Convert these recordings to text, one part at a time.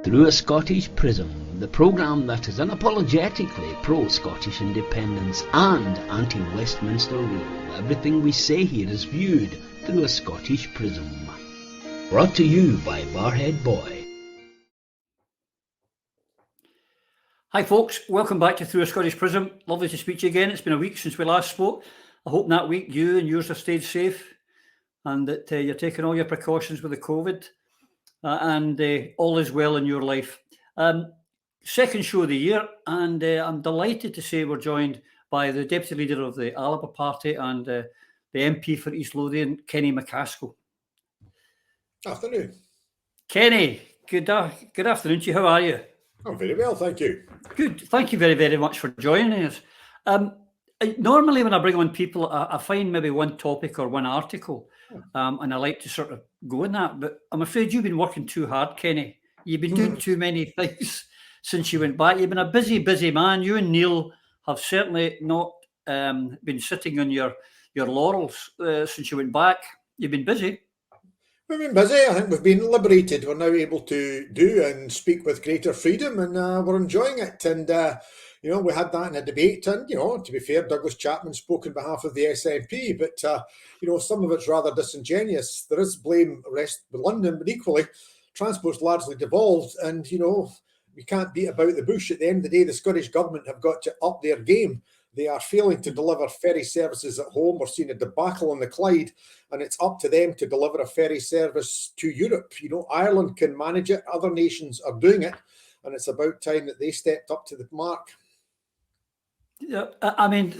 Through a Scottish Prism, the programme that is unapologetically pro-Scottish independence and anti-Westminster rule. Everything we say here is viewed through a Scottish Prism. Brought to you by Barhead Boy. Hi folks, welcome back to Through a Scottish Prism. Lovely to speak to you again. It's been a week since we last spoke. I hope that week you and yours have stayed safe and that you're taking all your precautions with the COVID and all is well in your life. Second show of the year, and I'm delighted to say we're joined by the Deputy Leader of the Alba Party and the MP for East Lothian, Kenny MacAskill. Afternoon. Kenny, good afternoon to you. How are you? I'm very well, thank you. Good. Thank you very, very much for joining us. Normally when I bring on people, I find maybe one topic or one article, and I like to sort of go in that. But I'm afraid you've been working too hard, Kenny. You've been doing too many things since you went back. You've been a busy man. You and Neil have certainly not been sitting on your laurels since you went back. You've been busy. We've been busy. I think we've been liberated. We're now able to do and speak with greater freedom, and we're enjoying it. And, we had that in a debate. And, to be fair, Douglas Chapman spoke on behalf of the SNP, but, some of it's rather disingenuous. There is blame rest with London, but equally, transport's largely devolved. And, we can't beat about the bush. At the end of the day, the Scottish Government have got to up their game. They are failing to deliver ferry services at home. We're seeing a debacle on the Clyde, and it's up to them to deliver a ferry service to Europe. Ireland can manage it. Other nations are doing it, and it's about time that they stepped up to the mark. Yeah, I mean,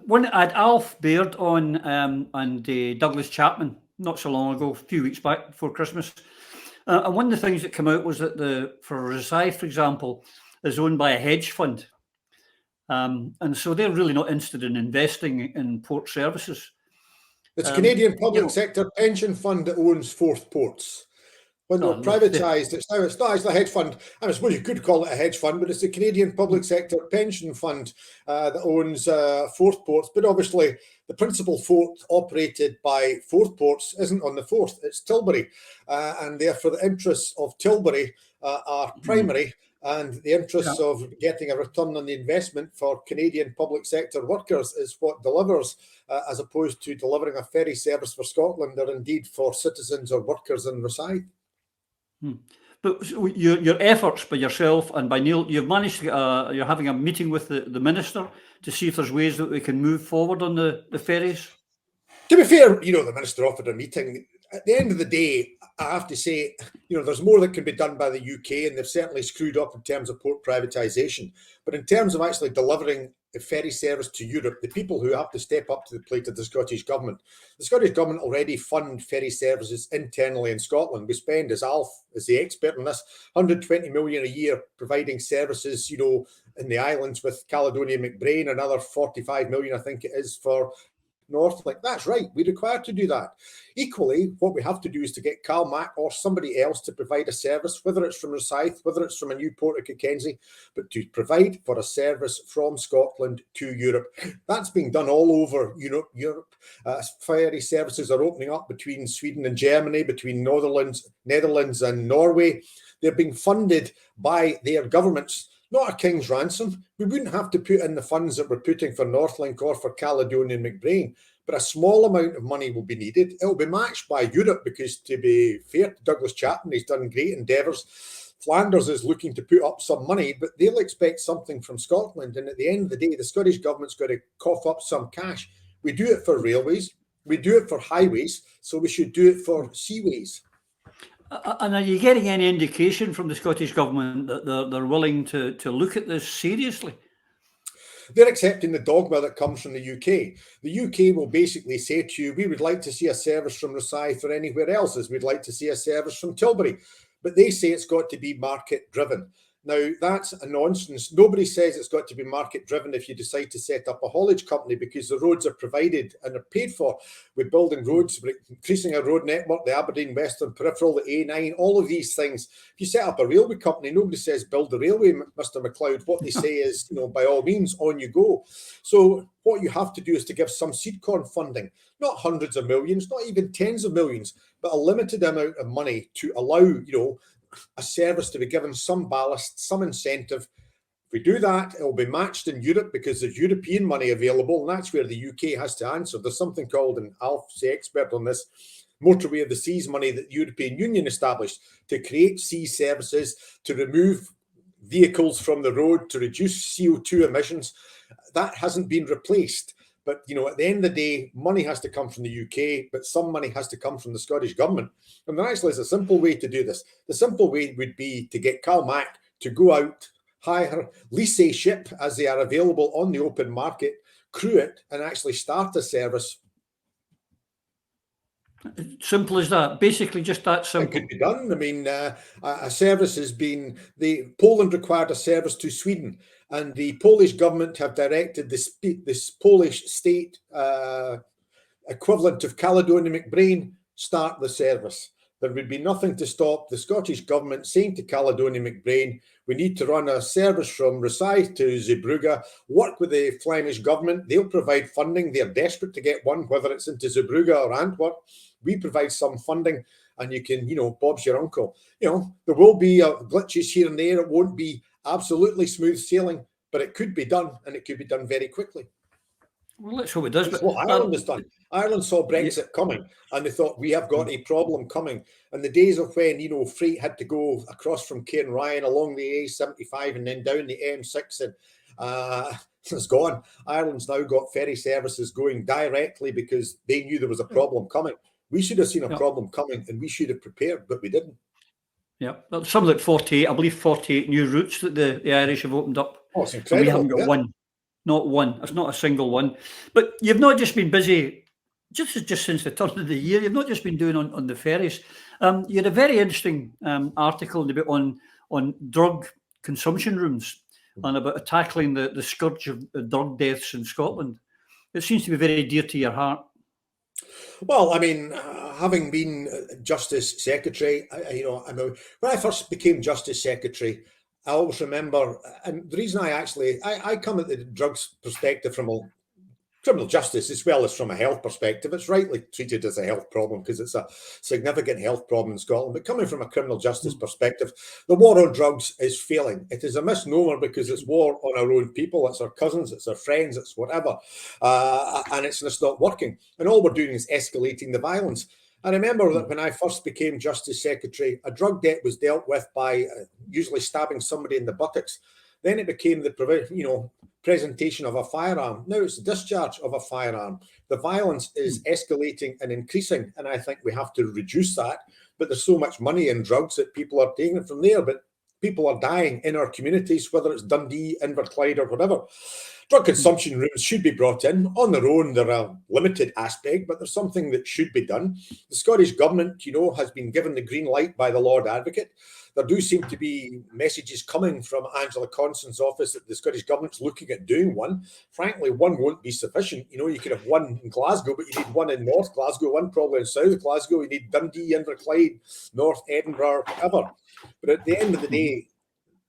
one I had Alf Baird on and Douglas Chapman not so long ago, a few weeks back before Christmas. And one of the things that came out was that for Rosyth, for example, is owned by a hedge fund. And so they're really not interested in investing in port services. It's a Canadian public sector pension fund that owns Forth ports. When they were privatised, it's not actually a hedge fund. I suppose you could call it a hedge fund, but it's a Canadian public sector pension fund that owns Forth ports. But obviously, the principal fort operated by Forth ports isn't on the Forth, it's Tilbury. And therefore, the interests of Tilbury are primary. And the interests of getting a return on the investment for Canadian public sector workers is what delivers, as opposed to delivering a ferry service for Scotland or indeed for citizens or workers in Rosyth. But your efforts by yourself and by Neil, you've managed to get you're having a meeting with the Minister to see if there's ways that we can move forward on the ferries? To be fair, the Minister offered a meeting. At the end of the day, I have to say, there's more that can be done by the UK, and they've certainly screwed up in terms of port privatisation. But in terms of actually delivering a ferry service to Europe, the people who have to step up to the plate of the Scottish Government. The Scottish Government already fund ferry services internally in Scotland. We spend, as Alf is the expert on this, 120 million a year providing services, in the islands with Caledonia McBrain, another 45 million, I think it is, for Northlink. That's right, we're required to do that. Equally, what we have to do is to get CalMac or somebody else to provide a service, whether it's from Rosyth, whether it's from a new port at Kickenzie, but to provide for a service from Scotland to Europe. That's being done all over Europe. Ferry services are opening up between Sweden and Germany, between Netherlands and Norway. They're being funded by their governments. Not a king's ransom. We wouldn't have to put in the funds that we're putting for Northlink or for Caledonia and McBrain, but a small amount of money will be needed. It'll be matched by Europe because, to be fair to Douglas Chapman, he's done great endeavours. Flanders is looking to put up some money, but they'll expect something from Scotland. And at the end of the day, the Scottish Government's got to cough up some cash. We do it for railways. We do it for highways. So we should do it for seaways. And are you getting any indication from the Scottish Government that they're willing to look at this seriously? They're accepting the dogma that comes from the UK. The UK will basically say to you, we would like to see a service from Rosyth or anywhere else, as we'd like to see a service from Tilbury. But they say it's got to be market driven. Now, that's a nonsense. Nobody says it's got to be market driven if you decide to set up a haulage company, because the roads are provided and are paid for. We're building roads, we're increasing our road network, the Aberdeen Western Peripheral, the A9, all of these things. If you set up a railway company, nobody says build the railway, Mr. MacLeod. What they say is, by all means, on you go. So what you have to do is to give some seed corn funding, not hundreds of millions, not even tens of millions, but a limited amount of money to allow, a service to be given some ballast, some incentive. If we do that, it will be matched in Europe because there's European money available, and that's where the UK has to answer. There's something called, and Alf's the expert on this, motorway of the seas money that the European Union established to create sea services, to remove vehicles from the road, to reduce CO2 emissions. That hasn't been replaced. But, you know, at the end of the day, money has to come from the UK, but some money has to come from the Scottish government. And there actually is a simple way to do this. The simple way would be to get CalMac to go out, hire, lease a ship as they are available on the open market, crew it, and actually start a service. Simple as that. Basically, just that simple. It could be done. I mean, a service has been, Poland required a service to Sweden, and the Polish government have directed this Polish state equivalent of Caledonia McBrain start the service. There would be nothing to stop the Scottish government saying to Caledonia McBrain, we need to run a service from Rosyth to Zeebrugge, work with the Flemish government. They'll provide funding. They're desperate to get one, whether it's into Zeebrugge or Antwerp. We provide some funding, and you can, you know, Bob's your uncle. You know, there will be glitches here and there. It won't be absolutely smooth sailing, but it could be done, and it could be done very quickly. Well, let's hope it does. That's what Ireland has done. Ireland saw Brexit coming, and they thought, we have got a problem coming. And the days of when, you know, freight had to go across from Cairnryan along the A75 and then down the M6, and it's gone. Ireland's now got ferry services going directly because they knew there was a problem coming. We should have seen a problem coming, and we should have prepared, but we didn't. Yeah, something like 48, I believe 48 new routes that the Irish have opened up. Oh, it's incredible. We haven't got one. Not one. It's not a single one. But you've not just been busy, just since the turn of the year, you've not just been doing on the ferries. You had a very interesting article on drug consumption rooms and about tackling the scourge of drug deaths in Scotland. It seems to be very dear to your heart. Well, I mean, having been Justice Secretary, when I first became Justice Secretary, I always remember, and the reason I come at the drugs perspective from a criminal justice as well as from a health perspective. It's rightly treated as a health problem because it's a significant health problem in Scotland. But coming from a criminal justice perspective, the war on drugs is failing. It is a misnomer because it's war on our own people. It's our cousins, it's our friends, it's whatever. And it's just not working. And all we're doing is escalating the violence. I remember that when I first became Justice Secretary, a drug debt was dealt with by usually stabbing somebody in the buttocks. Then it became the presentation of a firearm. Now it's the discharge of a firearm. The violence is escalating and increasing, and I think we have to reduce that. But there's so much money in drugs that people are taking it from there. But people are dying in our communities, whether it's Dundee, Inverclyde, or whatever. Drug consumption rooms should be brought in. On their own, they're a limited aspect, but there's something that should be done. The Scottish Government, has been given the green light by the Lord Advocate. There do seem to be messages coming from Angela Constant's office that the Scottish Government's looking at doing one. Frankly, one won't be sufficient. You could have one in Glasgow, but you need one in North Glasgow, one probably in South Glasgow. You need Dundee, Inverclyde, North Edinburgh, whatever. But at the end of the day,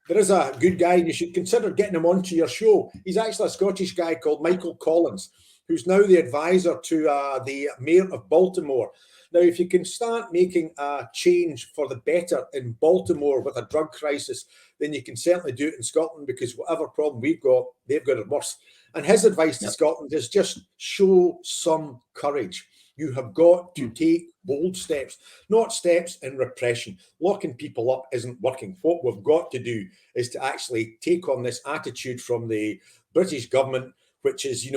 there is a good guy, and you should consider getting him onto your show. He's actually a Scottish guy called Michael Collins, who's now the advisor to the Mayor of Baltimore. Now, if you can start making a change for the better in Baltimore with a drug crisis, then you can certainly do it in Scotland, because whatever problem we've got, they've got it worse. And his advice to Scotland is just show some courage. You have got to take bold steps, not steps in repression. Locking people up isn't working. What we've got to do is to actually take on this attitude from the British government, which is,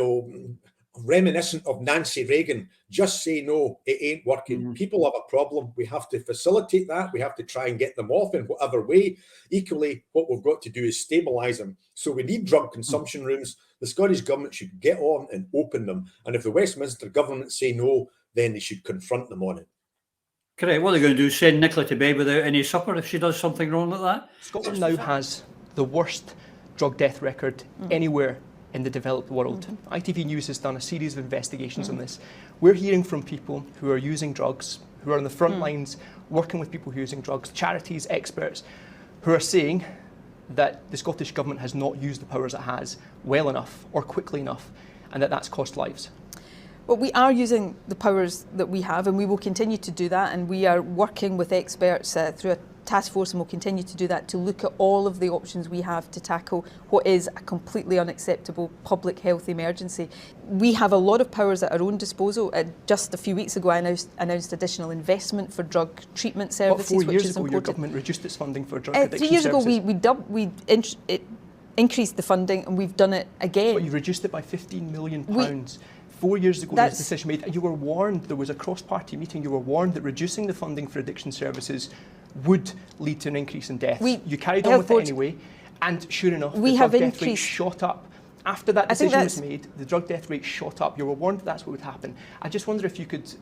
reminiscent of Nancy Reagan. Just say no, it ain't working. People have a problem. We have to facilitate that. We have to try and get them off in whatever way. Equally, what we've got to do is stabilise them. So we need drug consumption rooms. The Scottish Government should get on and open them. And if the Westminster Government say no, then they should confront them on it. Correct. What they're going to do is send Nicola to bed without any supper if she does something wrong like that. Scotland now has the worst drug death record anywhere in the developed world. ITV News has done a series of investigations on this. We're hearing from people who are using drugs, who are on the front lines working with people who are using drugs, charities, experts, who are saying that the Scottish Government has not used the powers it has well enough or quickly enough, and that's cost lives. Well, we are using the powers that we have, and we will continue to do that, and we are working with experts through a task force, and we'll continue to do that, to look at all of the options we have to tackle what is a completely unacceptable public health emergency. We have a lot of powers at our own disposal. Just a few weeks ago, I announced additional investment for drug treatment services, But 4 years which is ago, important. your government reduced its funding for drug addiction 3 years services. ago, we increased the funding, and we've done it again. But you reduced it by £15 million. 4 years ago, there was a decision made, and you were warned, there was a cross-party meeting, you were warned that reducing the funding for addiction services would lead to an increase in deaths. You carried on with it anyway, and sure enough, the drug death rate shot up. After that decision was made, the drug death rate shot up. You were warned that that's what would happen. I just wonder if you could,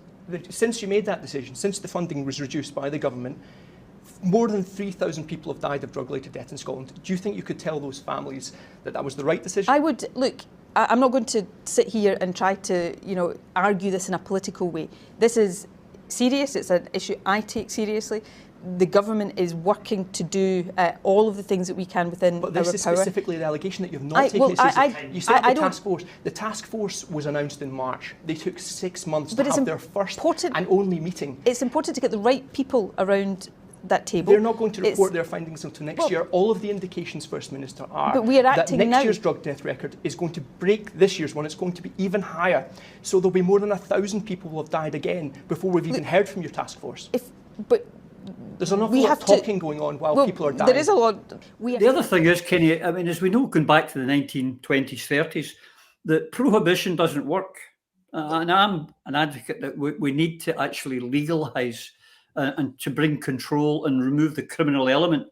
since you made that decision, since the funding was reduced by the government, more than 3,000 people have died of drug-related death in Scotland. Do you think you could tell those families that that was the right decision? I would. Look, I'm not going to sit here and try to, argue this in a political way. This is serious. It's an issue I take seriously. The government is working to do all of the things that we can within our power. But this is specifically the allegation that you've not taken it seriously. You said the task force. The task force was announced in March. They took 6 months to have their first and only meeting. It's important to get the right people around that table. They're not going to report their findings until next year. All of the indications, First Minister, are that next year's drug death record is going to break this year's one. It's going to be even higher. So there'll be more than 1,000 people who have died again before we've even heard from your task force. There's an awful lot of talking going on while people are dying. There is a lot. The other thing is, Kenny, I mean, as we know, going back to the 1920s, 30s, that prohibition doesn't work. And I'm an advocate that we need to actually legalise and to bring control and remove the criminal element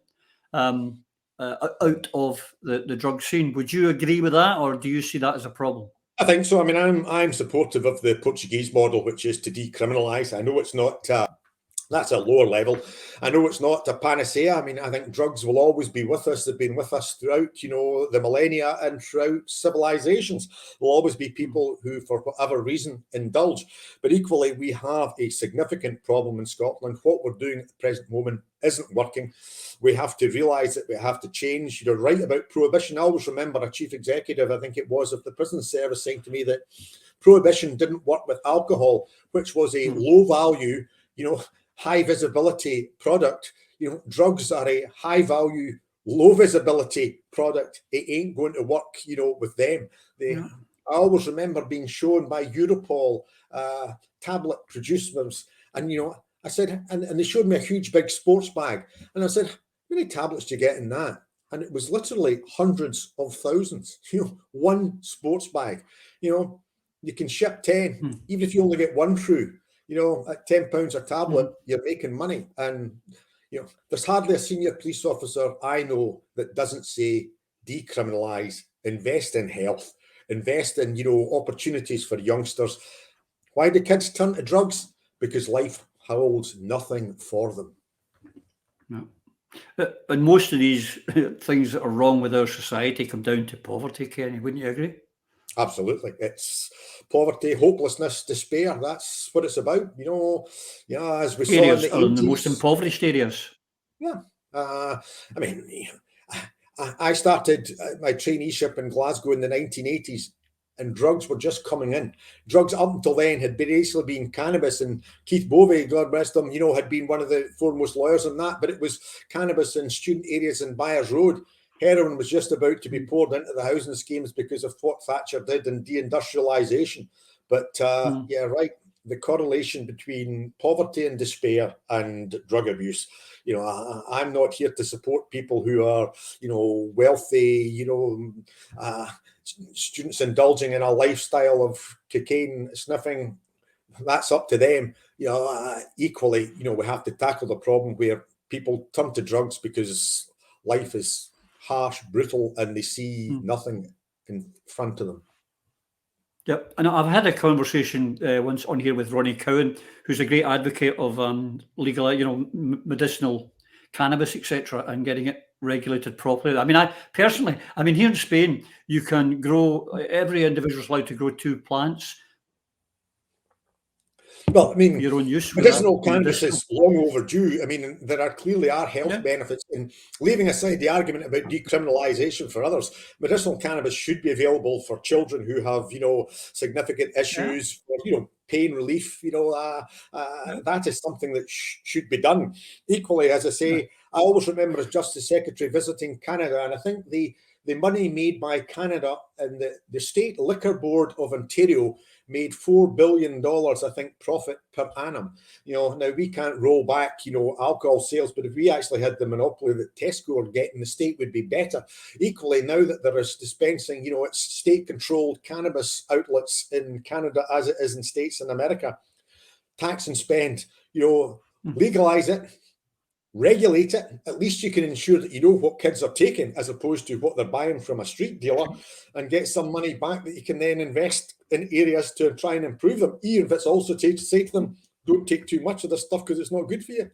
out of the drug scene. Would you agree with that, or do you see that as a problem? I think so. I mean, I'm supportive of the Portuguese model, which is to decriminalise. I know it's not. That's a lower level. I know it's not a panacea. I mean, I think drugs will always be with us. They've been with us throughout, the millennia and throughout civilizations. There'll always be people who, for whatever reason, indulge. But equally, we have a significant problem in Scotland. What we're doing at the present moment isn't working. We have to realise that we have to change. You're right about prohibition. I always remember a chief executive, I think it was, of the prison service saying to me that prohibition didn't work with alcohol, which was a low value, high visibility product. Drugs are a high value, low visibility product. It ain't going to work, with them. I always remember being shown by Europol tablet producers, and I said, and they showed me a huge big sports bag, and I said, how many tablets do you get in that? And it was literally hundreds of thousands. One sports bag. You can ship 10, even if you only get one through. At £10 a tablet, you're making money. And, there's hardly a senior police officer I know that doesn't say decriminalise, invest in health, invest in, opportunities for youngsters. Why do kids turn to drugs? Because life holds nothing for them. No. And most of these things that are wrong with our society come down to poverty, Kenny. Wouldn't you agree? Absolutely. It's poverty, hopelessness, despair. That's what it's about. As we saw in the 80s, the most impoverished areas. Yeah. I started my traineeship in Glasgow in the 1980s, and drugs were just coming in. Drugs up until then had basically been cannabis, and Keith Bovey, God rest him, had been one of the foremost lawyers on that, but it was cannabis in student areas in Byers Road. Heroin was just about to be poured into the housing schemes because of what Thatcher did and deindustrialisation. But right, the correlation between poverty and despair and drug abuse. I'm not here to support people who are, wealthy, students indulging in a lifestyle of cocaine sniffing. That's up to them. Equally, we have to tackle the problem where people turn to drugs because life is harsh, brutal, and they see nothing in front of them. Yep, and I've had a conversation once on here with Ronnie Cowan, who's a great advocate of legal, medicinal cannabis, etc., and getting it regulated properly. I mean, here in Spain, you can grow. Every individual's allowed to grow 2 plants. Well, I mean, your own use. medicinal cannabis is long overdue. I mean, there clearly are health benefits. And leaving aside the argument about decriminalisation for others, medicinal cannabis should be available for children who have, significant issues, for, pain relief. That is something that should be done. Equally, as I say, I always remember as Justice Secretary visiting Canada, and I think the money made by Canada and the State Liquor Board of Ontario made $4 billion, I think, profit per annum. Now we can't roll back, alcohol sales, but if we actually had the monopoly that Tesco are getting, the state would be better. Equally, now that there is dispensing, it's state-controlled cannabis outlets in Canada as it is in states in America, tax and spend, legalise it, regulate it. At least you can ensure that you know what kids are taking as opposed to what they're buying from a street dealer, and get some money back that you can then invest in areas to try and improve them, even if it's also to say to them, don't take too much of this stuff because it's not good for you.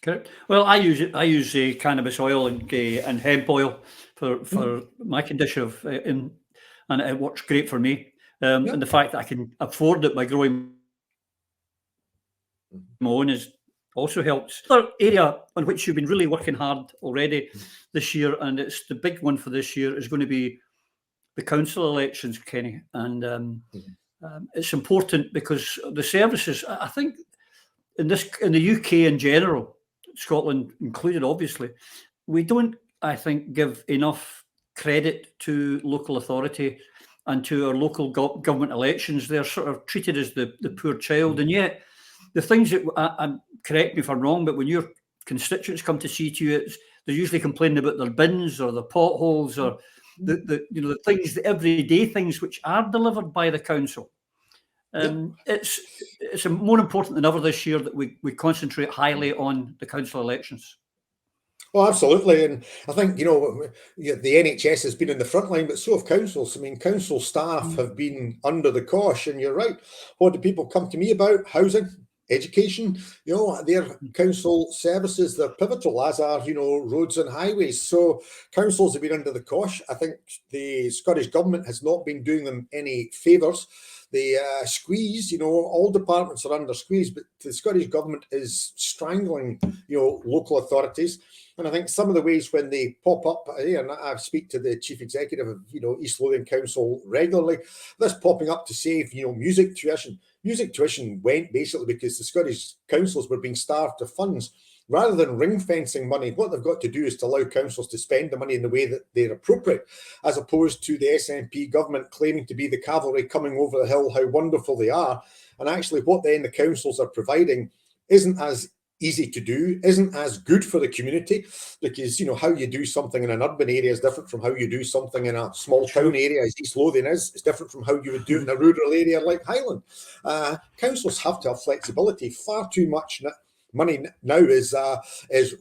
Correct. Well, I use cannabis oil and hemp oil for my condition and it works great for me. And the fact that I can afford it by growing my own also helps. Another area on which you've been really working hard already this year, and it's the big one for this year, is going to be the council elections, Kenny. And it's important because the services, I think, in the UK in general, Scotland included, obviously, we don't, I think, give enough credit to local authority and to our local government elections. They're sort of treated as the poor child, and yet the things that, correct me if I'm wrong, but when your constituents come to see to you, they're usually complaining about their bins or the potholes or the things, the everyday things which are delivered by the council. It's more important than ever this year that we concentrate highly on the council elections. Oh, absolutely. And I think, the NHS has been in the front line, but so have councils. I mean, council staff have been under the cosh, and you're right. What do people come to me about? Housing, education, their council services, they're pivotal, as are, roads and highways. So councils have been under the cosh. I think the Scottish Government has not been doing them any favours. The squeeze, all departments are under squeeze, but the Scottish Government is strangling, local authorities. And I think some of the ways when they pop up, and I speak to the chief executive of, East Lothian Council regularly, this popping up to save, music tuition. Music tuition went basically because the Scottish councils were being starved of funds. Rather than ring fencing money, what they've got to do is to allow councils to spend the money in the way that they're appropriate, as opposed to the SNP government claiming to be the cavalry coming over the hill, how wonderful they are. And actually what then the councils are providing isn't as easy to do, isn't as good for the community, because how you do something in an urban area is different from how you do something in a small town area as East Lothian is. It's different from how you would do it in a rural area like Highland. Councils have to have flexibility. Far too much money now is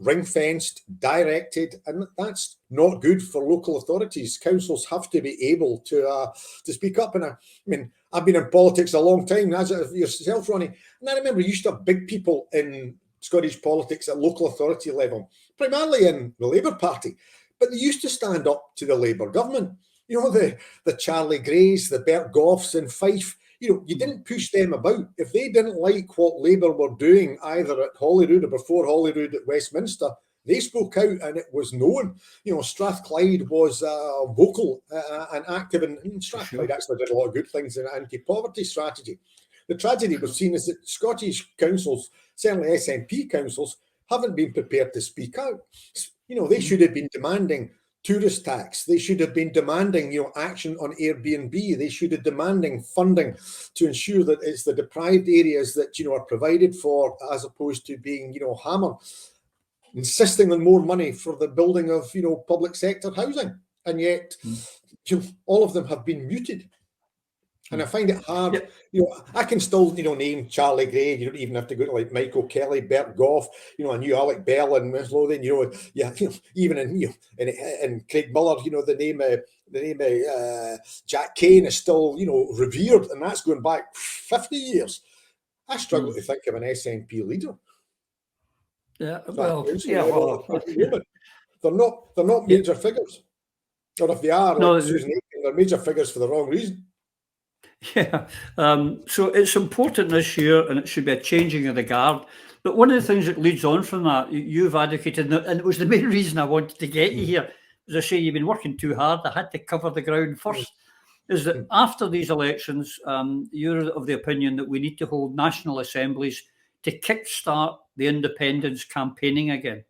ring-fenced, directed, and that's not good for local authorities. Councils have to be able to speak up. And I mean, I've been in politics a long time, as yourself, Ronnie, and I remember you used to have big people in Scottish politics at local authority level, primarily in the Labour Party, but they used to stand up to the Labour government. The Charlie Greys, the Bert Goffs in Fife. You didn't push them about. If they didn't like what Labour were doing, either at Holyrood or before Holyrood at Westminster, they spoke out, and it was known. Strathclyde was vocal and active, and Strathclyde actually did a lot of good things in anti-poverty strategy. The tragedy we've seen is that Scottish councils, certainly SNP councils, haven't been prepared to speak out. They should have been demanding tourist tax. They should have been demanding, action on Airbnb. They should have demanding funding to ensure that it's the deprived areas that, are provided for, as opposed to being, hammered, insisting on more money for the building of, public sector housing. And yet, all of them have been muted. And I find it hard, I can still, name Charlie Gray. You don't even have to go to like Michael Kelly, Bert Goff, I knew Alec Bell and Miss Lothian, even in Craig Muller, the name Jack Kane is still, revered, and that's going back 50 years. I struggle to think of an SNP leader. They're not major figures. Or if they are, Susan Aiken, they're major figures for the wrong reason. Yeah. So it's important this year, and it should be a changing of the guard. But one of the things that leads on from that, you've advocated, and it was the main reason I wanted to get you here, as I say, you've been working too hard. I had to cover the ground first. Is that after these elections, you're of the opinion that we need to hold national assemblies to kickstart the independence campaigning again?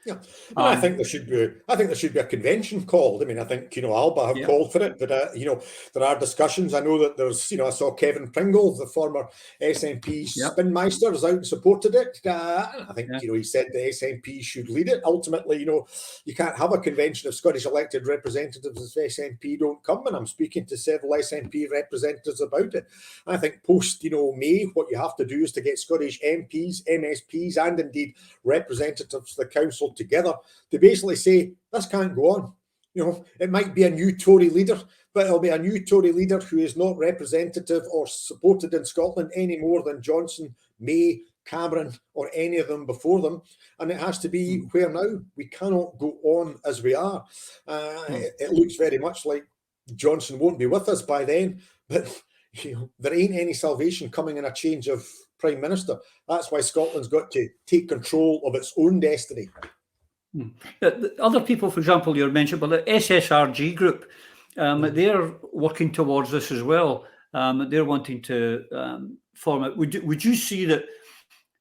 Yeah, I think there should be. I think there should be a convention called. I mean, I think Alba have called for it, but there are discussions. I know that there's. I saw Kevin Pringle, the former SNP spin meister, is out and supported it. I think he said the SNP should lead it. Ultimately, you can't have a convention of Scottish elected representatives if SNP don't come. And I'm speaking to several SNP representatives about it. I think post May, what you have to do is to get Scottish MPs, MSPs, and indeed representatives of the council together to basically say this can't go on. It might be a new Tory leader, but it'll be a new Tory leader who is not representative or supported in Scotland any more than Johnson, May, Cameron, or any of them before them. And it has to be where now. We cannot go on as we are. It looks very much like Johnson won't be with us by then, but there ain't any salvation coming in a change of Prime Minister. That's why Scotland's got to take control of its own destiny. Other people, for example, you mentioned, but the SSRG group, they're working towards this as well. They're wanting to form it. Would you see that?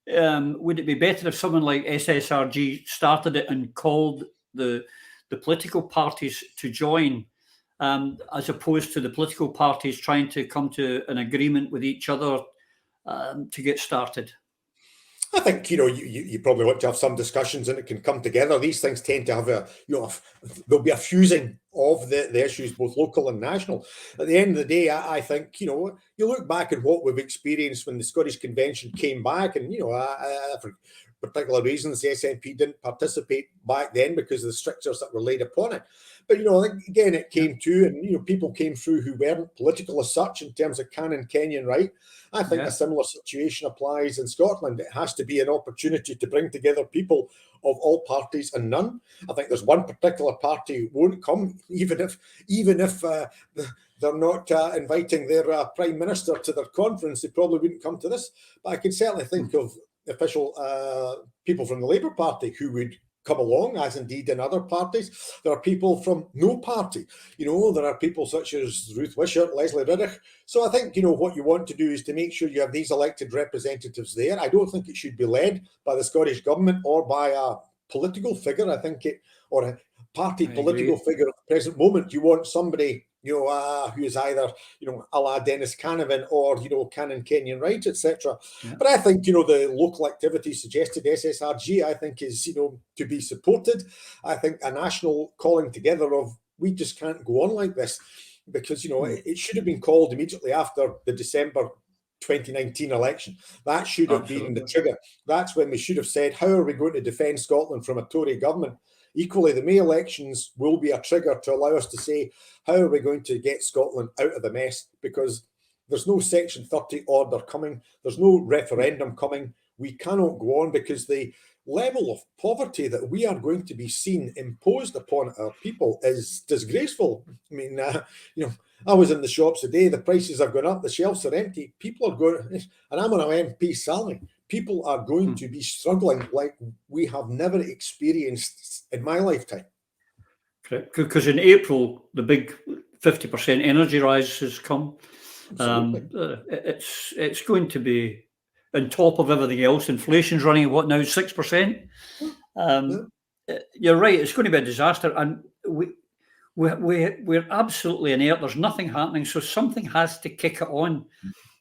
Would it be better if someone like SSRG started it and called the political parties to join, as opposed to the political parties trying to come to an agreement with each other to get started? I think you probably want to have some discussions and it can come together. These things tend to have there'll be a fusing of the issues, both local and national. At the end of the day, I think you look back at what we've experienced when the Scottish Convention came back, and for particular reasons the SNP didn't participate back then because of the strictures that were laid upon it. But again, it came to, and people came through who weren't political as such in terms of canon Kenyan right. I think a similar situation applies in Scotland. It has to be an opportunity to bring together people of all parties and none. I think there's one particular party who won't come, even if they're not inviting their Prime Minister to their conference. They probably wouldn't come to this. But I can certainly think of official people from the Labour Party who would come along, as indeed in other parties. There are people from no party. There are people such as Ruth Wishart, Leslie Riddick. So I think, what you want to do is to make sure you have these elected representatives there. I don't think it should be led by the Scottish Government or by a political figure. I think or a party political figure at the present moment. You want somebody who is either, a la Dennis Canavan or, Canon Kenyan right, etc. Yeah. But I think, the local activity suggested SSRG, I think is, to be supported. I think a national calling together of, we just can't go on like this, because, it should have been called immediately after the December 2019 election. That should have been the trigger. That's when we should have said, how are we going to defend Scotland from a Tory government? Equally, the May elections will be a trigger to allow us to say, how are we going to get Scotland out of the mess? Because there's no Section 30 order coming. There's no referendum coming. We cannot go on because the level of poverty that we are going to be seen imposed upon our people is disgraceful. I mean, I was in the shops today. The prices have gone up. The shelves are empty. People are going, and I'm on an MP salary. People are going to be struggling like we have never experienced in my lifetime. Because in April, the big 50% energy rise has come. It's going to be on top of everything else. Inflation's running at what now, 6%? You're right, it's going to be a disaster. And we're absolutely inert. There's nothing happening. So something has to kick it on.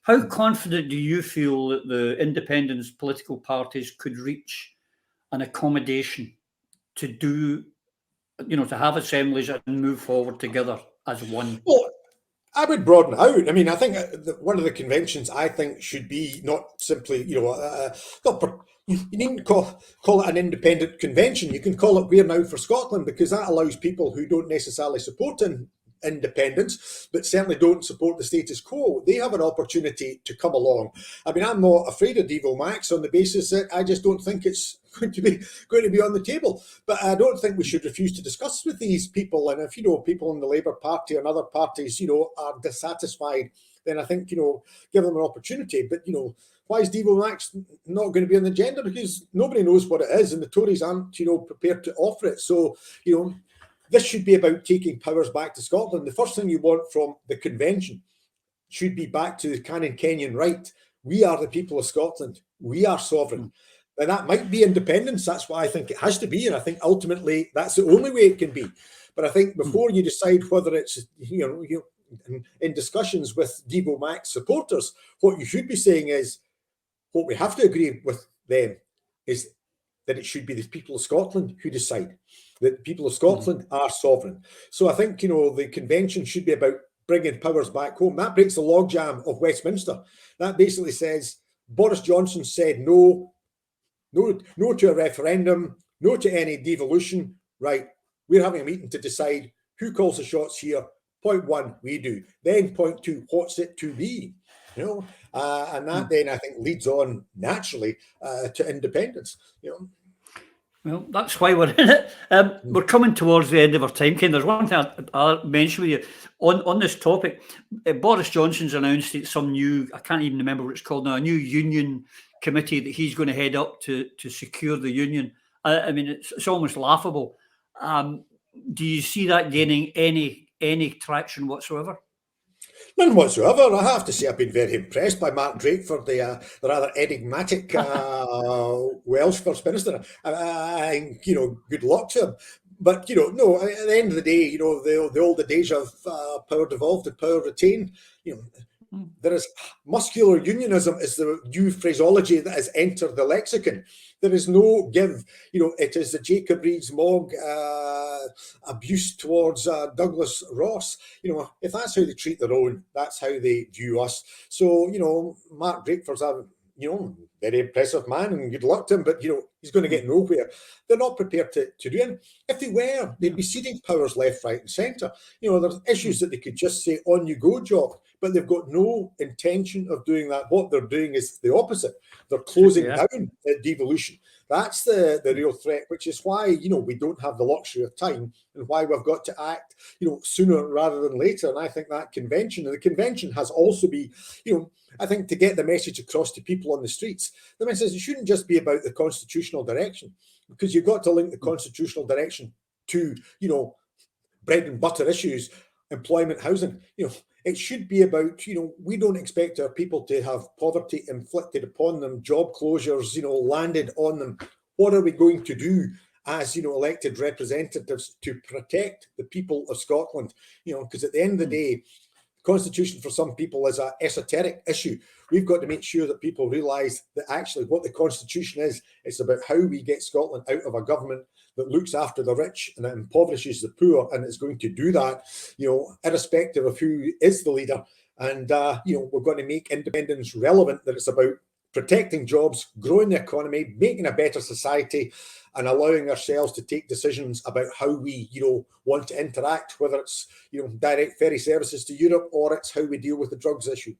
How confident do you feel that the independent political parties could reach an accommodation to do, to have assemblies and move forward together as one? Well, I would broaden it out. I mean, I think one of the conventions I think should be not simply, you needn't call it an independent convention. You can call it We're Now for Scotland, because that allows people who don't necessarily support independence, but certainly don't support the status quo. They have an opportunity to come along. I mean, I'm not afraid of Devo Max on the basis that I just don't think it's going to be on the table. But I don't think we should refuse to discuss with these people. And if people in the Labour Party and other parties, are dissatisfied then I think, give them an opportunity. But, why is Devo Max not going to be on the agenda? Because nobody knows what it is, and the Tories aren't, prepared to offer it. So, this should be about taking powers back to Scotland. The first thing you want from the convention should be back to the canon Kenyan right. We are the people of Scotland. We are sovereign. And that might be independence. That's why I think it has to be. And I think ultimately that's the only way it can be. But I think before you decide whether it's, in discussions with Devo Max supporters, what you should be saying is, what we have to agree with them is that it should be the people of Scotland who decide, that the people of Scotland are sovereign. So I think, the convention should be about bringing powers back home. That breaks the logjam of Westminster. That basically says Boris Johnson said no to a referendum, no to any devolution. Right, we're having a meeting to decide who calls the shots here. Point one, we do. Then point two, what's it to be? And that then I think leads on naturally to independence. Well, that's why we're in it. We're coming towards the end of our time, Ken. There's one thing I'll mention with you on this topic. Boris Johnson's announced some new, I can't even remember what it's called now, a new union committee that he's going to head up to secure the union. I mean, it's almost laughable. Do you see that gaining any traction whatsoever? None whatsoever. I have to say I've been very impressed by Mark Drakeford, the rather enigmatic Welsh First Minister. Good luck to him. But, no, at the end of the day, the old adage of power devolved and power retained, there is muscular unionism is the new phraseology that has entered the lexicon. There is no give. It is the Jacob Rees-Mogg abuse towards Douglas Ross. If that's how they treat their own, that's how they view us. So, Mark Drakeford's a, very impressive man, and good luck to him, but, he's going to get nowhere. They're not prepared to do it. If they were, they'd be ceding powers left, right and centre. There's issues that they could just say, on you go, Jock, but they've got no intention of doing that. What they're doing is the opposite. They're closing down devolution. That's the real threat, which is why, we don't have the luxury of time and why we've got to act, sooner rather than later. And I think that convention, and the convention has also been, I think to get the message across to people on the streets, the message shouldn't just be about the constitutional direction, because you've got to link the constitutional direction to, bread and butter issues, employment, housing. It should be about, we don't expect our people to have poverty inflicted upon them, job closures, landed on them. What are we going to do as, elected representatives to protect the people of Scotland? Because at the end of the day, Constitution for some people is an esoteric issue. We've got to make sure that people realise that actually what the Constitution is, it's about how we get Scotland out of a government that looks after the rich and that impoverishes the poor, and it's going to do that, irrespective of who is the leader. And, we're going to make independence relevant, that it's about protecting jobs, growing the economy, making a better society, and allowing ourselves to take decisions about how we, want to interact, whether it's, direct ferry services to Europe or it's how we deal with the drugs issue.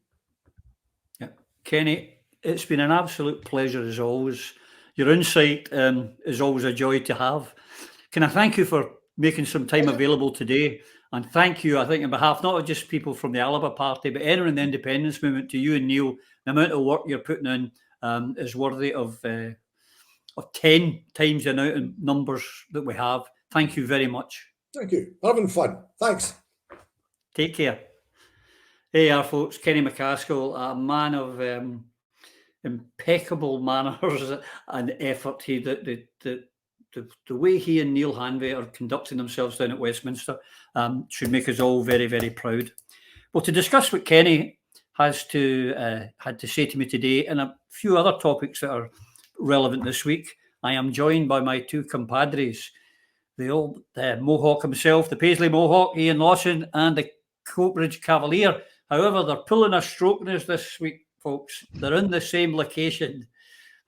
Yeah. Kenny, it's been an absolute pleasure as always. Your insight is always a joy to have. Can I thank you for making some time available today? And thank you, I think, on behalf not of just people from the Alba party, but anyone in the independence movement, to you and Neil. The amount of work you're putting in is worthy of 10 times the amount of numbers that we have. Thank you very much. Thank you. Having fun. Thanks. Take care. There you are, folks. Kenny MacAskill, a man of impeccable manners and effort. The way he and Neil Hanvey are conducting themselves down at Westminster should make us all very, very proud. Well, to discuss what Kenny had to say to me today and a few other topics that are relevant this week, I am joined by my two compadres, the old Mohawk himself, the Paisley Mohawk, Iain Lawson, and the Coatbridge Cavalier. However, they're pulling a stroke in us this week, folks. They're in the same location.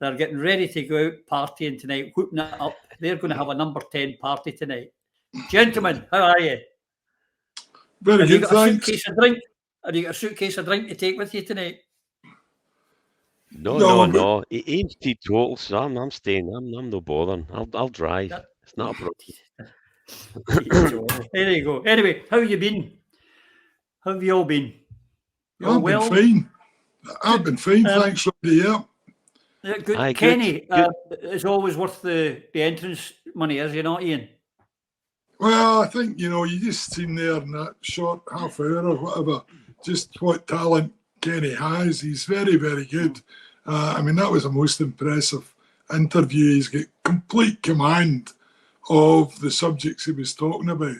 They're getting ready to go out partying tonight, whooping it up. They're going to have a number 10 party tonight. Gentlemen, how are you? Very good, thanks. Have you got a suitcase of drink to take with you tonight? No. Iain's teetotal, so I'm staying. I'm no bothering. I'll drive. It's not a problem. There you go. Anyway, how have you been? How have you all been? I've been fine. I've been fine, thanks, Roddy. Yeah. Yeah, good. Aye, Kenny, good. is always worth the entrance money, is he not, Iain? Well, I think, you just seen there in that short half hour or whatever, just what talent Kenny has. He's very, very good. That was a most impressive interview. He's got complete command of the subjects he was talking about.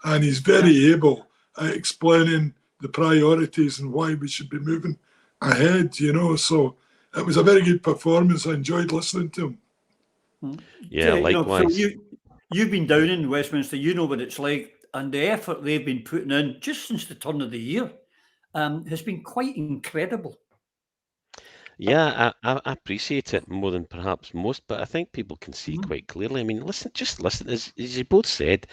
And he's very able at explaining the priorities and why we should be moving ahead, So it was a very good performance. I enjoyed listening to him. Yeah, likewise. Phil, you've been down in Westminster, you know what it's like, and the effort they've been putting in just since the turn of the year has been quite incredible. Yeah, I appreciate it more than perhaps most, but I think people can see quite clearly. Listen, as you both said,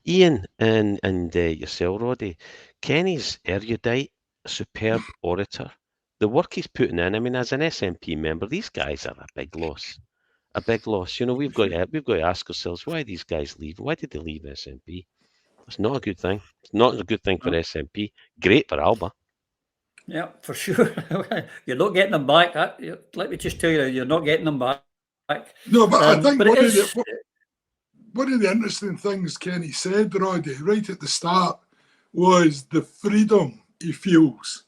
Iain and yourself, Roddy, Kenny's erudite, superb orator. The work he's putting in, as an SNP member, these guys are a big loss. A big loss. We've got to ask ourselves, why these guys leave? Why did they leave SNP? It's not a good thing. It's not a good thing for SNP. Great for Alba. Yeah, for sure. You're not getting them back. Let me just tell you, you're not getting them back. No, but I think one of the interesting things Kenny said, Roddy, right at the start, was the freedom he feels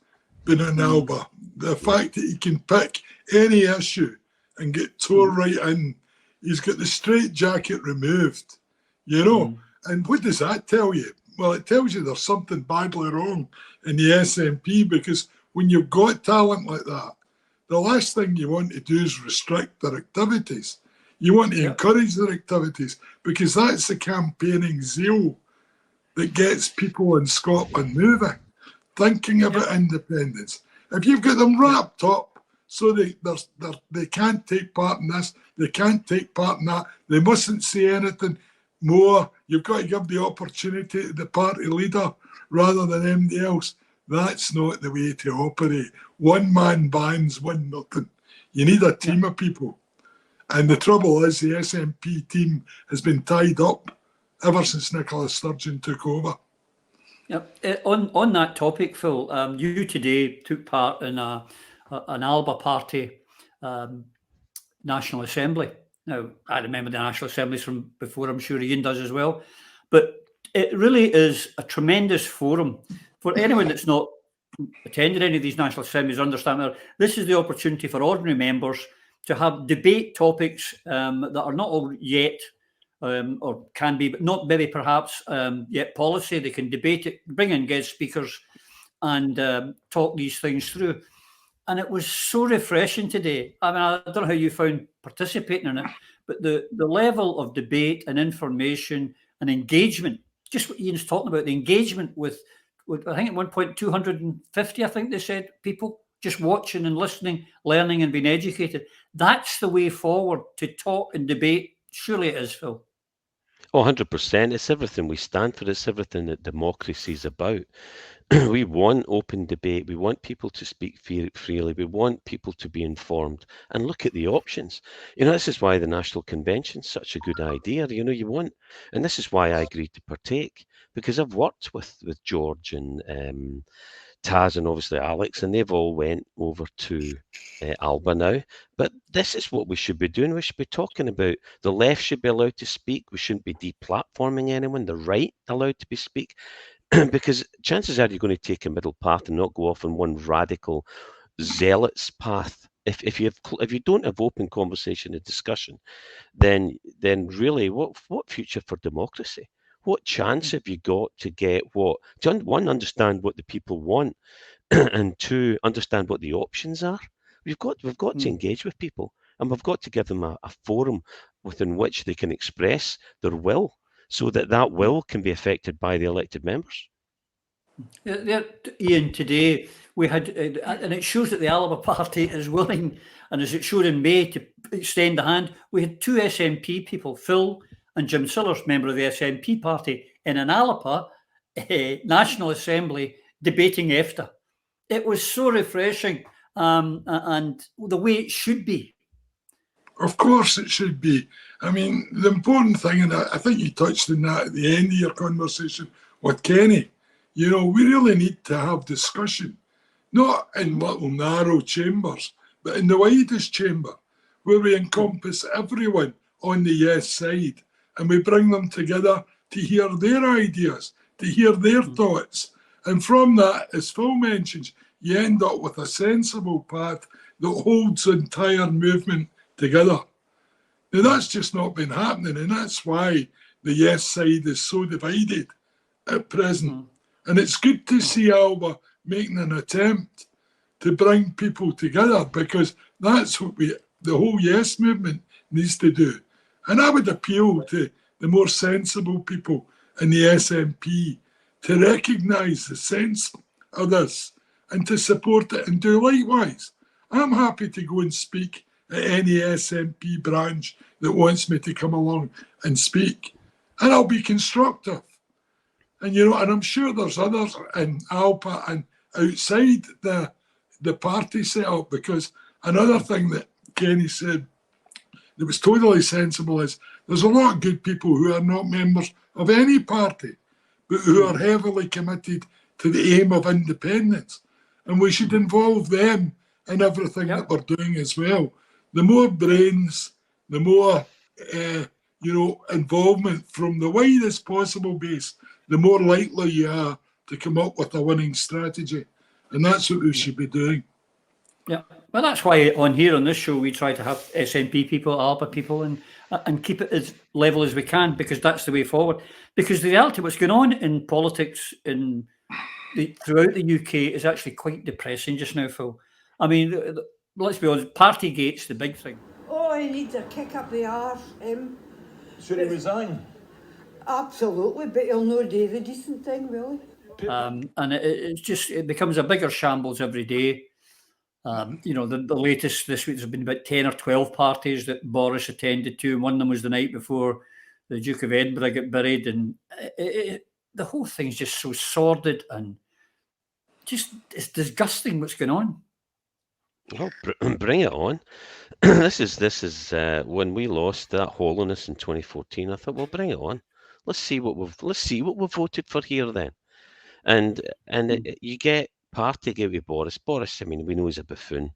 being in Alba. The fact that he can pick any issue and get tore right in. He's got the straight jacket removed, And what does that tell you? Well, it tells you there's something badly wrong in the SNP, because when you've got talent like that, the last thing you want to do is restrict their activities. You want to encourage their activities, because that's the campaigning zeal that gets people in Scotland moving, thinking about independence. If you've got them wrapped up so they can't take part in this, they can't take part in that, they mustn't say anything more, you've got to give the opportunity to the party leader rather than anybody else. That's not the way to operate. One man bands win nothing. You need a team of people. And the trouble is the SNP team has been tied up ever since Nicola Sturgeon took over. On that topic, Phil, you today took part in an Alba Party National Assembly. Now, I remember the National Assemblies from before, I'm sure Iain does as well. But it really is a tremendous forum for anyone that's not attended any of these National Assemblies. Understand that this is the opportunity for ordinary members to have debate topics that are not all yet or can be, but not maybe perhaps yet policy. They can debate it, bring in guest speakers and talk these things through. And it was so refreshing today. I don't know how you found participating in it, but the level of debate and information and engagement, just what Iain's talking about, the engagement with I think at one point 250, I think they said, people just watching and listening, learning and being educated. That's the way forward, to talk and debate. Surely it is, Phil. Oh, 100%. It's everything we stand for. It's everything that democracy is about. We want open debate. We want people to speak freely. We want people to be informed and look at the options. This is why the National Convention is such a good idea. You want, and this is why I agreed to partake, because I've worked with George and Taz and obviously Alex, and they've all went over to Alba now. But this is what we should be doing. We should be talking about the left should be allowed to speak. We shouldn't be deplatforming anyone. The right allowed to be speak. Because chances are you're going to take a middle path and not go off on one radical zealots path. If you don't have open conversation and discussion, then really what future for democracy? What chance have you got to get what? One, understand what the people want, and two, understand what the options are. We've got to engage with people, and we've got to give them a forum within which they can express their will, so that will can be affected by the elected members. Iain, today we had, and it shows that the Alba Party is willing, and as it showed in May, to extend the hand. We had two SNP people, Phil and Jim Sillars, member of the SNP party, in an Alba National Assembly debating EFTA. It was so refreshing, and the way it should be. Of course it should be. The important thing, and I think you touched on that at the end of your conversation with Kenny, we really need to have discussion. not in little narrow chambers, but in the widest chamber, where we encompass everyone on the yes side, and we bring them together to hear their ideas, to hear their thoughts. And from that, as Phil mentions, you end up with a sensible path that holds the entire movement together. Now, that's just not been happening, and that's why the yes side is so divided at present. And it's good to see Alba making an attempt to bring people together, because that's what the whole yes movement needs to do. And I would appeal to the more sensible people in the SNP to recognise the sense of this and to support it and do likewise. I'm happy to go and speak at any SNP branch that wants me to come along and speak. And I'll be constructive. And, you know, and I'm sure there's others in Alba and outside the party setup, because another thing that Kenny said that was totally sensible is there's a lot of good people who are not members of any party, but who are heavily committed to the aim of independence. And we should involve them in everything that we're doing as well. The more brains, the more involvement from the widest possible base, the more likely you are to come up with a winning strategy. And that's what we should be doing. Yeah, well, that's why on here on this show we try to have SNP people, Alba people, and keep it as level as we can, because that's the way forward. Because the reality, what's going on in politics throughout the UK is actually quite depressing just now, Phil. I mean, let's be honest, PartyGate's the big thing. Oh, he needs a kick up the arse. Should he resign? Absolutely, but he'll not do the decent thing, will he? And it becomes a bigger shambles every day. You know, the latest this week, there's been about 10 or 12 parties that Boris attended to, and one of them was the night before the Duke of Edinburgh got buried, and the whole thing's just so sordid and just, it's disgusting what's going on. Well, bring it on. This is when we lost that hollowness in 2014. I thought, well, bring it on. Let's see what we've voted for here then, and you get PartyGate with Boris. Boris, I mean, we know he's a buffoon,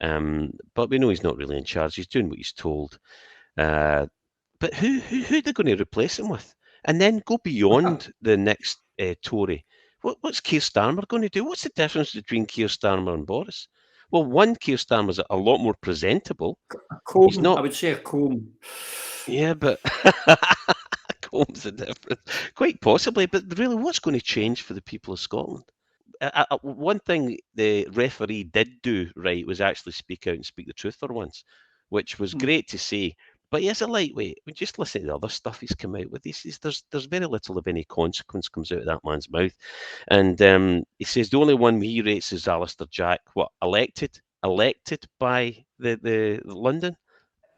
but we know he's not really in charge. He's doing what he's told. But who are they going to replace him with? And then go beyond the next Tory. What's Keir Starmer going to do? What's the difference between Keir Starmer and Boris? Well, one, Keir Starmer's a lot more presentable. A comb, I would say a comb. Yeah, but comb's the difference. Quite possibly, but really, what's going to change for the people of Scotland? One thing the referee did do right was actually speak out and speak the truth for once, which was great to see. But he is a lightweight. We just listen to the other stuff he's come out with. There's very little of any consequence comes out of that man's mouth. And he says the only one he rates is Alistair Jack. What, elected by the London?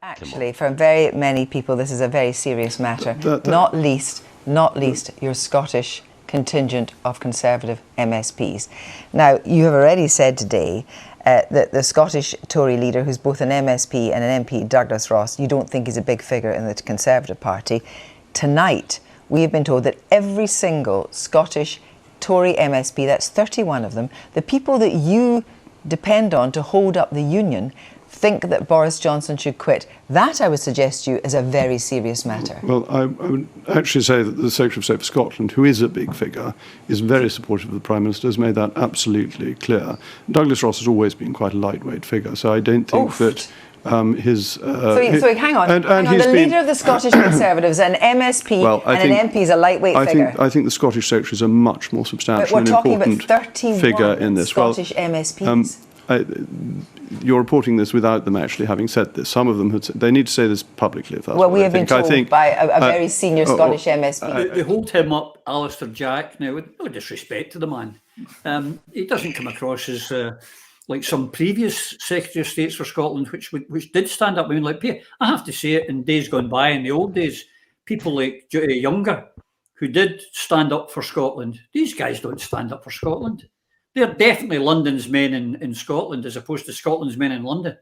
Actually, for very many people, this is a very serious matter. Not least your Scottish contingent of Conservative MSPs. Now, you have already said today that the Scottish Tory leader, who's both an MSP and an MP, Douglas Ross, you don't think he's a big figure in the Conservative Party. Tonight, we have been told that every single Scottish Tory MSP, that's 31 of them, the people that you depend on to hold up the union, think that Boris Johnson should quit. That, I would suggest to you, is a very serious matter. Well, I would actually say that the Secretary of State for Scotland, who is a big figure, is very supportive of the Prime Minister, has made that absolutely clear. Douglas Ross has always been quite a lightweight figure, so I don't think that his... So hang on. The leader of the Scottish Conservatives, an MSP and an MP is a lightweight figure. I think the Scottish Secretary is a much more substantial and important figure in this. Scottish MSPs. You're reporting this without them actually having said this. Some of them they need to say this publicly. If that's well, we have been told by a very senior Scottish MSP. They hold him up, Alistair Jack. Now, with no disrespect to the man, he doesn't come across as like some previous Secretary of States for Scotland, which did stand up. I mean, like, I have to say it. In days gone by, in the old days, people like Younger, who did stand up for Scotland. These guys don't stand up for Scotland. They're definitely London's men in Scotland as opposed to Scotland's men in London.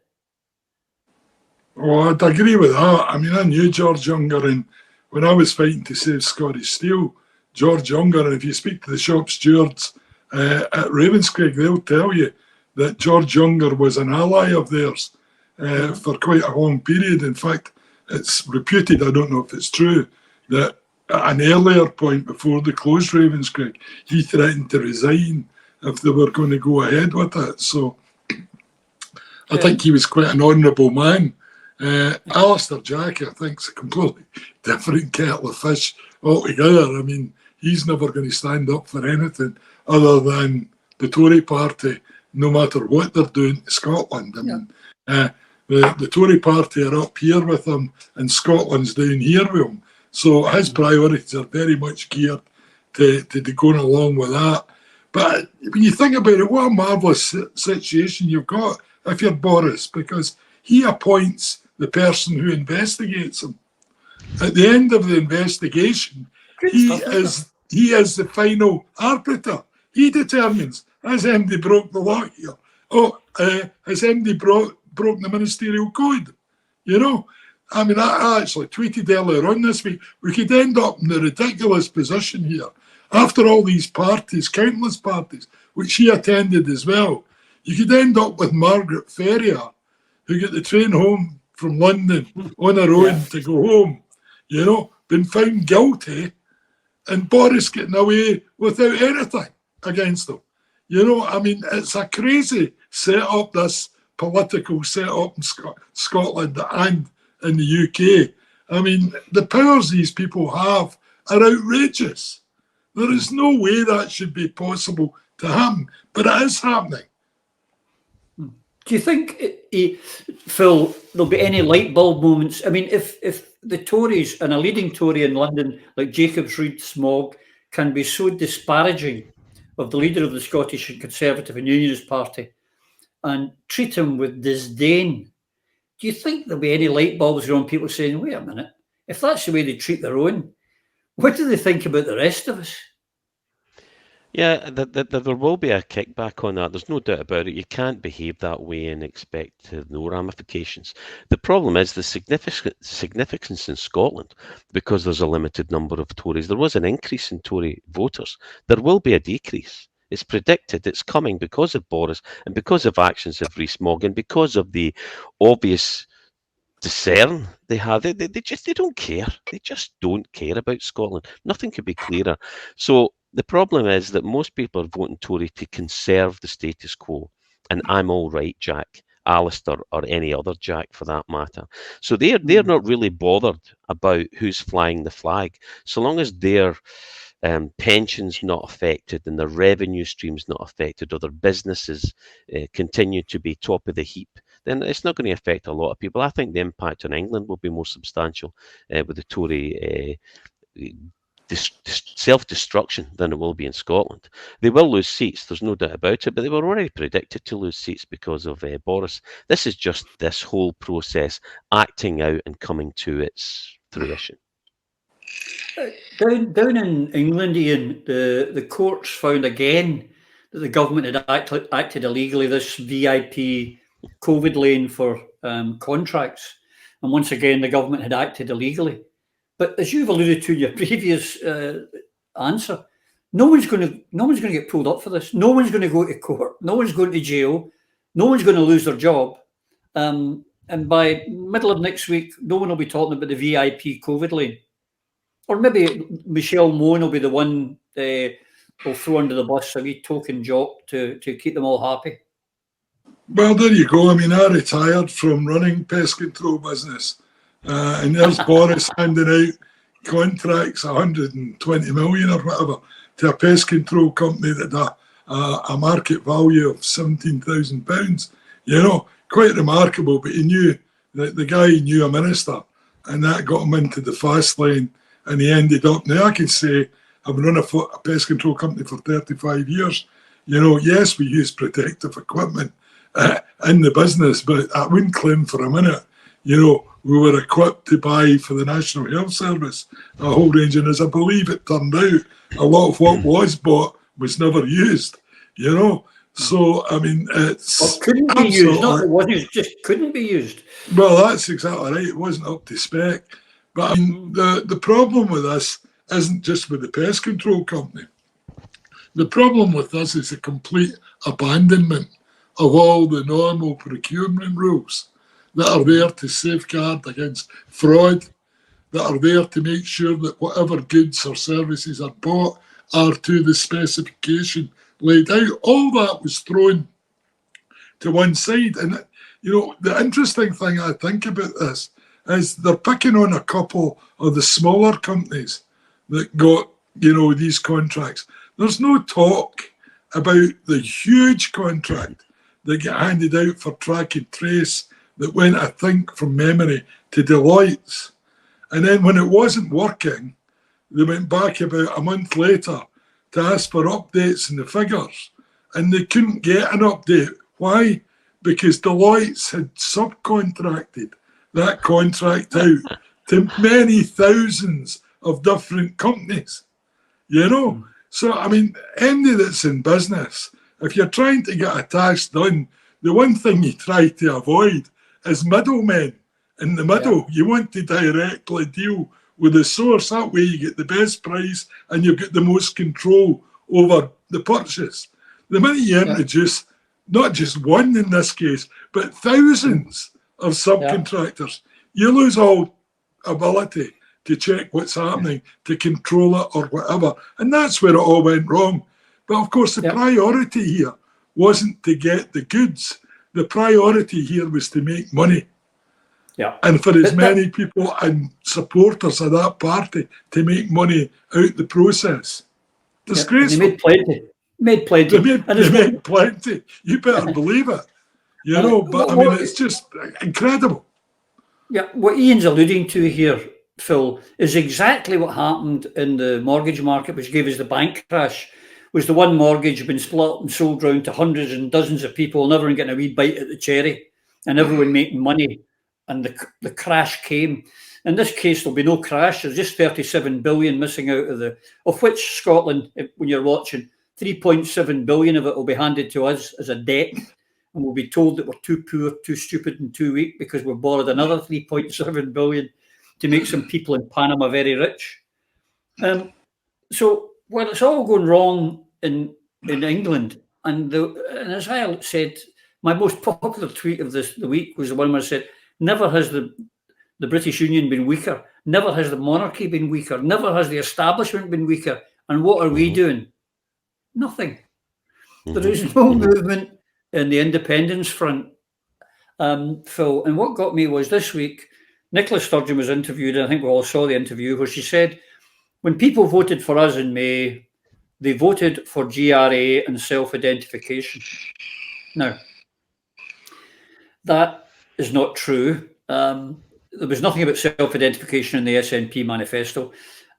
Oh, I'd agree with that. I mean, I knew George Younger, and when I was fighting to save Scottish Steel, George Younger, and if you speak to the shop stewards at Ravenscraig, they'll tell you that George Younger was an ally of theirs for quite a long period. In fact, it's reputed, I don't know if it's true, that at an earlier point before they closed Ravenscraig, he threatened to resign if they were going to go ahead with it. So I think he was quite an honourable man. Alistair Jack, I think, is a completely different kettle of fish altogether. I mean, he's never going to stand up for anything other than the Tory party, no matter what they're doing to Scotland. I mean, the Tory party are up here with him and Scotland's down here with him. So his priorities are very much geared to going along with that. But when you think about it, what a marvellous situation you've got if you're Boris, because he appoints the person who investigates him. At the end of the investigation, he is the final arbiter. He determines, has MD broke the law here? Has MD broke the ministerial code? You know, I mean, I actually tweeted earlier on this week, we could end up in the ridiculous position here. After all these parties, countless parties, which he attended as well, you could end up with Margaret Ferrier, who got the train home from London on her own to go home, you know, been found guilty, and Boris getting away without anything against him. You know, I mean, it's a crazy set-up, this political set-up in Scotland and in the UK. I mean, the powers these people have are outrageous. There is no way that should be possible to happen, but it is happening. Do you think, Phil, there'll be any light bulb moments? I mean, if the Tories and a leading Tory in London like Jacobs Rees-Mogg can be so disparaging of the leader of the Scottish Conservative and Unionist Party and treat him with disdain, do you think there'll be any light bulbs around people saying, wait a minute, if that's the way they treat their own, what do they think about the rest of us? Yeah, there will be a kickback on that. There's no doubt about it. You can't behave that way and expect no ramifications. The problem is the significance in Scotland, because there's a limited number of Tories. There was an increase in Tory voters. There will be a decrease. It's predicted. It's coming because of Boris and because of actions of Rees-Mogg and because of the obvious discern they have. They don't care. They just don't care about Scotland. Nothing could be clearer. So the problem is that most people are voting Tory to conserve the status quo. And I'm all right, Jack, Alistair, or any other Jack for that matter. So they're not really bothered about who's flying the flag. So long as their pensions not affected and their revenue streams not affected or their businesses continue to be top of the heap, then it's not going to affect a lot of people. I think the impact on England will be more substantial with the Tory self-destruction than it will be in Scotland. They will lose seats, there's no doubt about it, but they were already predicted to lose seats because of Boris. This is just this whole process acting out and coming to its fruition. Down in England, Iain, the courts found again that the government had acted illegally, this VIP COVID lane for contracts. And once again, the government had acted illegally. But as you've alluded to in your previous answer, no one's going to get pulled up for this. No one's going to go to court. No one's going to jail. No one's going to lose their job. And by middle of next week, no one will be talking about the VIP COVID lane. Or maybe Michelle Moan will be the one will throw under the bus a wee token jock to keep them all happy. Well, there you go. I mean, I retired from running pest control business. And there's Boris handing out contracts, 120 million or whatever, to a pest control company that had a market value of £17,000. You know, quite remarkable. But he knew that the guy knew a minister, and that got him into the fast lane, and he ended up. Now I can say, I've run a pest control company for 35 years. You know, yes, we use protective equipment in the business, but I wouldn't claim for a minute, you know, we were equipped to buy for the National Health Service a whole range, and as I believe it turned out, a lot of what was bought was never used, you know. So, I mean, it's... couldn't be used, not it wasn't, it just couldn't be used. Well, that's exactly right. It wasn't up to spec. But I mean, the problem with this isn't just with the pest control company. The problem with this is a complete abandonment of all the normal procurement rules that are there to safeguard against fraud, that are there to make sure that whatever goods or services are bought are to the specification laid out. All that was thrown to one side. And, you know, the interesting thing I think about this is they're picking on a couple of the smaller companies that got, you know, these contracts. There's no talk about the huge contract that got handed out for track and trace that went, I think, from memory, to Deloitte's. And then when it wasn't working, they went back about a month later to ask for updates in the figures. And they couldn't get an update. Why? Because Deloitte's had subcontracted that contract out to many thousands of different companies. You know? So, I mean, anybody that's in business, if you're trying to get a task done, the one thing you try to avoid is middlemen in the middle. Yeah. You want to directly deal with the source. That way you get the best price and you get the most control over the purchase. The minute you introduce not just one in this case, but thousands of subcontractors, you lose all ability to check what's happening, to control it or whatever. And that's where it all went wrong. But of course, the priority here wasn't to get the goods. The priority here was to make money. Yeah. And for as many people and supporters of that party to make money out the process. Disgraceful. They made plenty. They made plenty. You better believe it. You know, but I mean, it's just incredible. Yeah, what Iain's alluding to here, Phil, is exactly what happened in the mortgage market, which gave us the bank crash. Was the one mortgage been split up and sold round to hundreds and dozens of people, and everyone getting a wee bite at the cherry, and everyone making money, and the crash came. In this case, there'll be no crash. There's just 37 billion missing out of which Scotland, when you're watching, 3.7 billion of it will be handed to us as a debt, and we'll be told that we're too poor, too stupid, and too weak because we've borrowed another 3.7 billion to make some people in Panama very rich. So, well, it's all going wrong in England, and as I said, my most popular tweet of the week was the one where I said, never has the British Union been weaker, never has the monarchy been weaker, never has the establishment been weaker, and what are we doing? Nothing. There is no movement in the independence front, Phil. And what got me was this week, Nicola Sturgeon was interviewed, and I think we all saw the interview, where she said, when people voted for us in May, they voted for GRA and self-identification. Now, that is not true. There was nothing about self-identification in the SNP manifesto.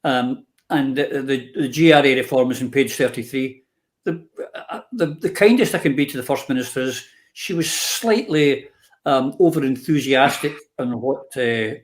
And the GRA reform is on page 33. The kindest I can be to the First Minister is she was slightly over-enthusiastic on what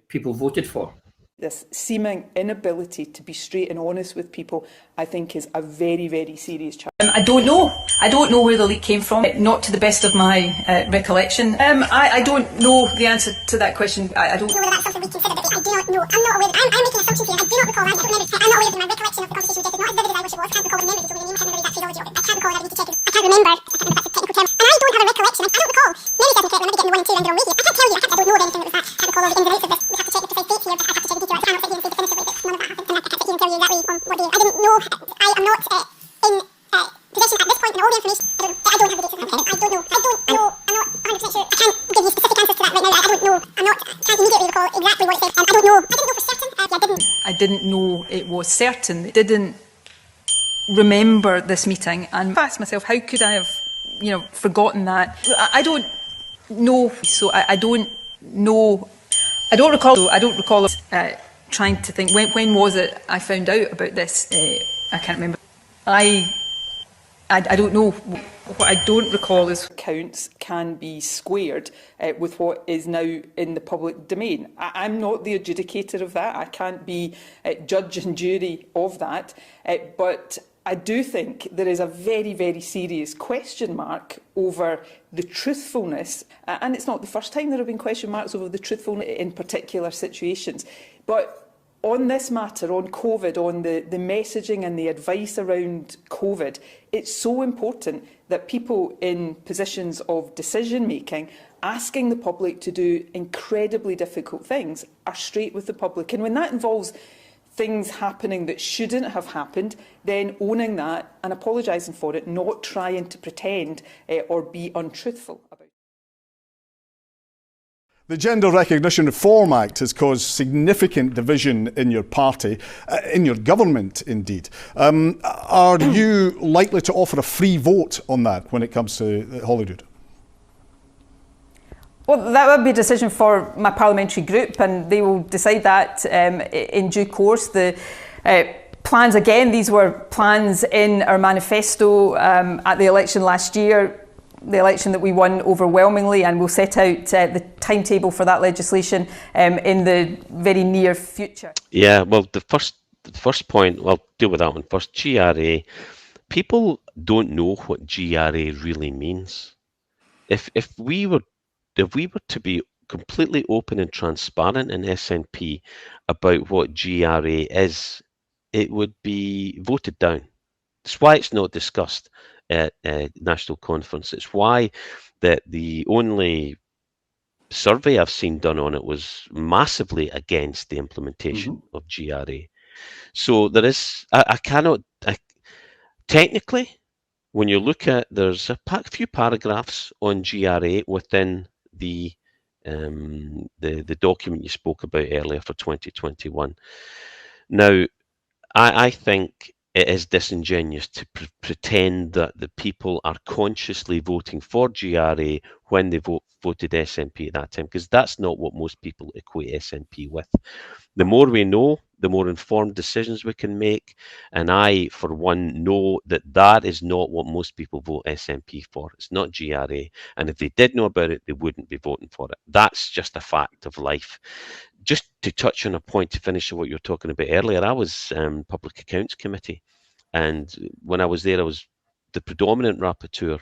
people voted for. This seeming inability to be straight and honest with people, I think, is a very, very serious challenge. I don't know. I don't know where the leak came from, not to the best of my recollection. I don't know the answer to that question. I don't know whether that's something we considered, but I do not know. I'm not aware. I'm making assumptions here. I do not recall that. I don't remember. I'm not aware of my recollection of the conversation with Jessica. Not as vivid as I wish it was. I can't recall the memory, so we can't remember the exact physiology of it. I can't recall it. I need to check it. I can't remember. I can't remember that's a technical term. And I don't have a recollection. I don't recall. Memory serves me correct. I remember getting the 1 and 2 rendered on radio. I can't tell you. I don't know of anything that was that. I can't recall all the ins and outs of this. We have to check the precise dates here, but I have to check the detail. I cannot sit here and say definitively that none of that happened, and I can't sit here and tell you exactly on what day. I didn't know. I am not in possession at this point of all the information. I don't have the dates in hand. I don't know. I'm not 100% sure. I can't give you specific answers to that right now. I don't know. Can't immediately recall exactly what it said. I don't know. I didn't know for certain. I didn't know it was certain. I didn't remember this meeting, and I asked myself, how could I have, forgotten that? I don't know. So I don't know. I don't recall trying to think, when was it I found out about this? I can't remember. I don't know. What I don't recall is accounts can be squared with what is now in the public domain. I'm not the adjudicator of that. I can't be judge and jury of that. But I do think there is a very, very serious question mark over the truthfulness. And it's not the first time there have been question marks over the truthfulness in particular situations. But on this matter, on COVID, on the messaging and the advice around COVID, it's so important that people in positions of decision-making, asking the public to do incredibly difficult things, are straight with the public. And when that involves things happening that shouldn't have happened, then owning that and apologising for it, not trying to pretend or be untruthful about it. The Gender Recognition Reform Act has caused significant division in your party, in your government indeed. Are you likely to offer a free vote on that when it comes to Holyrood? Well, that would be a decision for my parliamentary group, and they will decide that in due course. The plans, again, these were plans in our manifesto at the election last year, the election that we won overwhelmingly, and we'll set out the timetable for that legislation in the very near future. Yeah, well, the first point, I'll deal with that one first. GRA. People don't know what GRA really means. If we were to be completely open and transparent in SNP about what GRA is, it would be voted down. That's why it's not discussed at National Conference. It's why that the only survey I've seen done on it was massively against the implementation of GRA. So there is, technically, when you look at, there's a few paragraphs on GRA within the document you spoke about earlier for 2021. Now, I think it is disingenuous to pretend that the people are consciously voting for GRA when they voted SNP at that time, because that's not what most people equate SNP with. The more we know, the more informed decisions we can make, and I, for one, know that that is not what most people vote SNP for. It's not GRA, and if they did know about it, they wouldn't be voting for it. That's just a fact of life. Just to touch on a point to finish what you were talking about earlier, I was Public Accounts Committee, and when I was there, I was the predominant rapporteur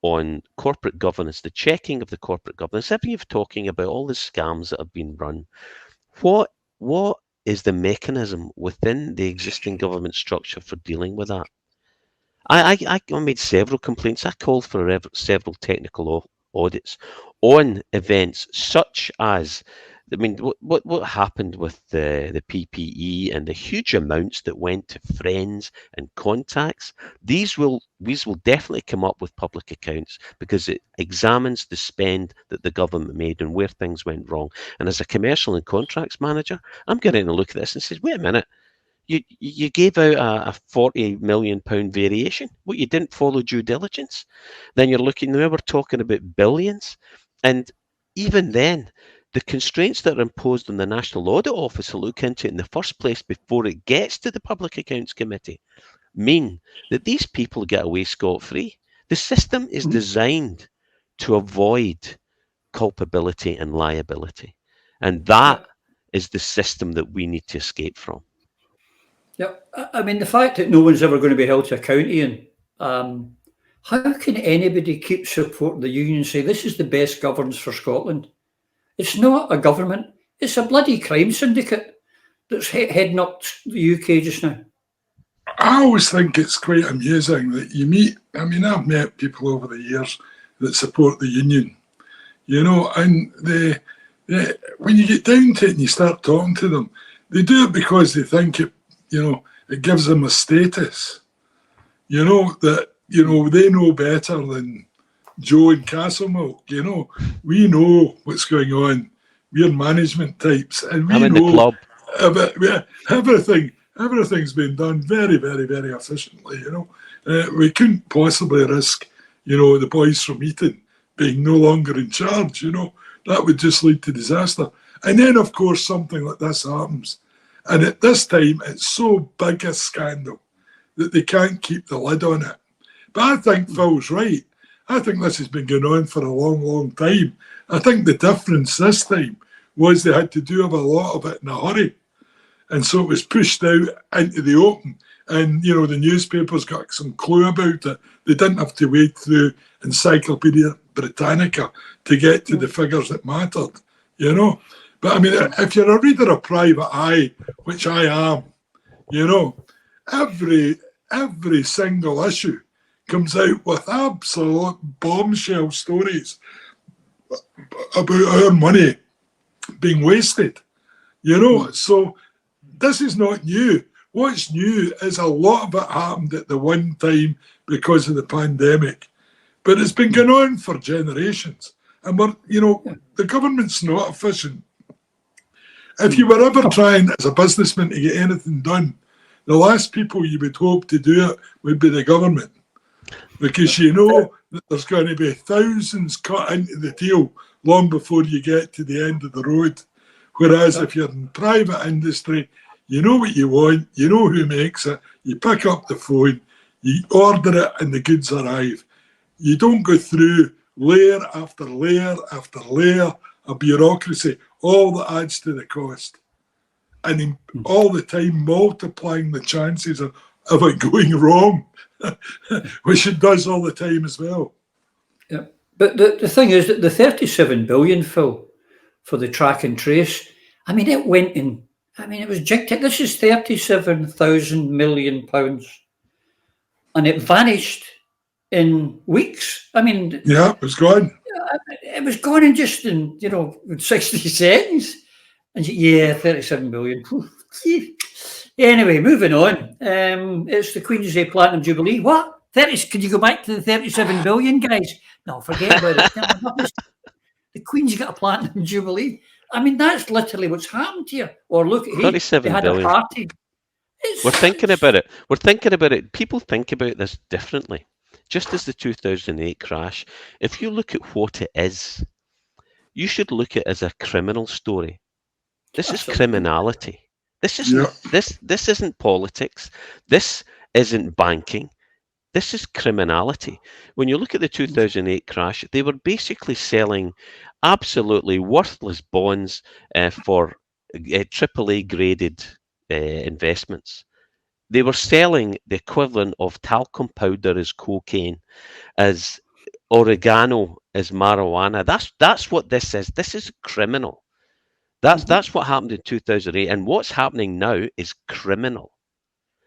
on corporate governance, the checking of the corporate governance. Everything talking about all the scams that have been run. What is the mechanism within the existing government structure for dealing with that? I made several complaints. I called for several technical audits on events such as, I mean, what happened with the PPE and the huge amounts that went to friends and contacts. These will definitely come up with public accounts because it examines the spend that the government made and where things went wrong. And as a commercial and contracts manager, I'm getting a look at this and says, wait a minute, you gave out a £40 million variation. What, you didn't follow due diligence? Then you're looking, now we're talking about billions. And even then, the constraints that are imposed on the National Audit Office to look into it in the first place before it gets to the Public Accounts Committee mean that these people get away scot-free. The system is designed to avoid culpability and liability. And that is the system that we need to escape from. Yeah, I mean, the fact that no one's ever going to be held to account, Iain, how can anybody keep supporting the union and say this is the best governance for Scotland? It's not a government. It's a bloody crime syndicate that's heading up the UK just now. I always think it's quite amusing that you meet, I mean, I've met people over the years that support the union, you know, and when you get down to it and you start talking to them, they do it because they think it, you know, it gives them a status, you know, that, you know, they know better than Joe in Castlemilk, you know. We know what's going on. We're management types, and we know everything's been done very, very, very efficiently, you know. We couldn't possibly risk, you know, the boys from Eton being no longer in charge, you know. That would just lead to disaster. And then, of course, something like this happens. And at this time, it's so big a scandal that they can't keep the lid on it. But I think Phil's right. I think this has been going on for a long, long time. I think the difference this time was they had to do a lot of it in a hurry. And so it was pushed out into the open. And, you know, the newspapers got some clue about it. They didn't have to wade through Encyclopedia Britannica to get to the figures that mattered, you know. But I mean, if you're a reader of Private Eye, which I am, you know, every single issue comes out with absolute bombshell stories about our money being wasted. You know, so this is not new. What's new is a lot of it happened at the one time because of the pandemic. But it's been going on for generations. And the government's not efficient. If you were ever trying as a businessman to get anything done, the last people you would hope to do it would be the government. Because you know that there's going to be thousands cut into the deal long before you get to the end of the road. Whereas if you're in private industry, you know what you want, you know who makes it, you pick up the phone, you order it and the goods arrive. You don't go through layer after layer after layer of bureaucracy, all that adds to the cost. And all the time multiplying the chances of it going wrong, which it does all the time as well. Yeah. But the thing is that the 37 billion, Phil, for the track and trace, I mean, it went in, I mean, it was jigged. This is £37,000 million. And it vanished in weeks. I mean... Yeah, it was gone. It was gone in just, 60 seconds. And yeah, 37 billion. Anyway, moving on. It's the Queen's Day Platinum Jubilee. What? Could you go back to the 37 billion, guys? No, forget about it. The Queen's got a Platinum Jubilee. I mean, that's literally what's happened here. Or look, they had a party. We're thinking about it. People think about this differently. Just as the 2008 crash, if you look at what it is, you should look at it as a criminal story. This is criminality. This isn't politics. This isn't banking. This is criminality. When you look at the 2008 crash, they were basically selling absolutely worthless bonds for AAA graded investments. They were selling the equivalent of talcum powder as cocaine, as oregano as marijuana. That's what this is. This is criminal. That's what happened in 2008, and what's happening now is criminal.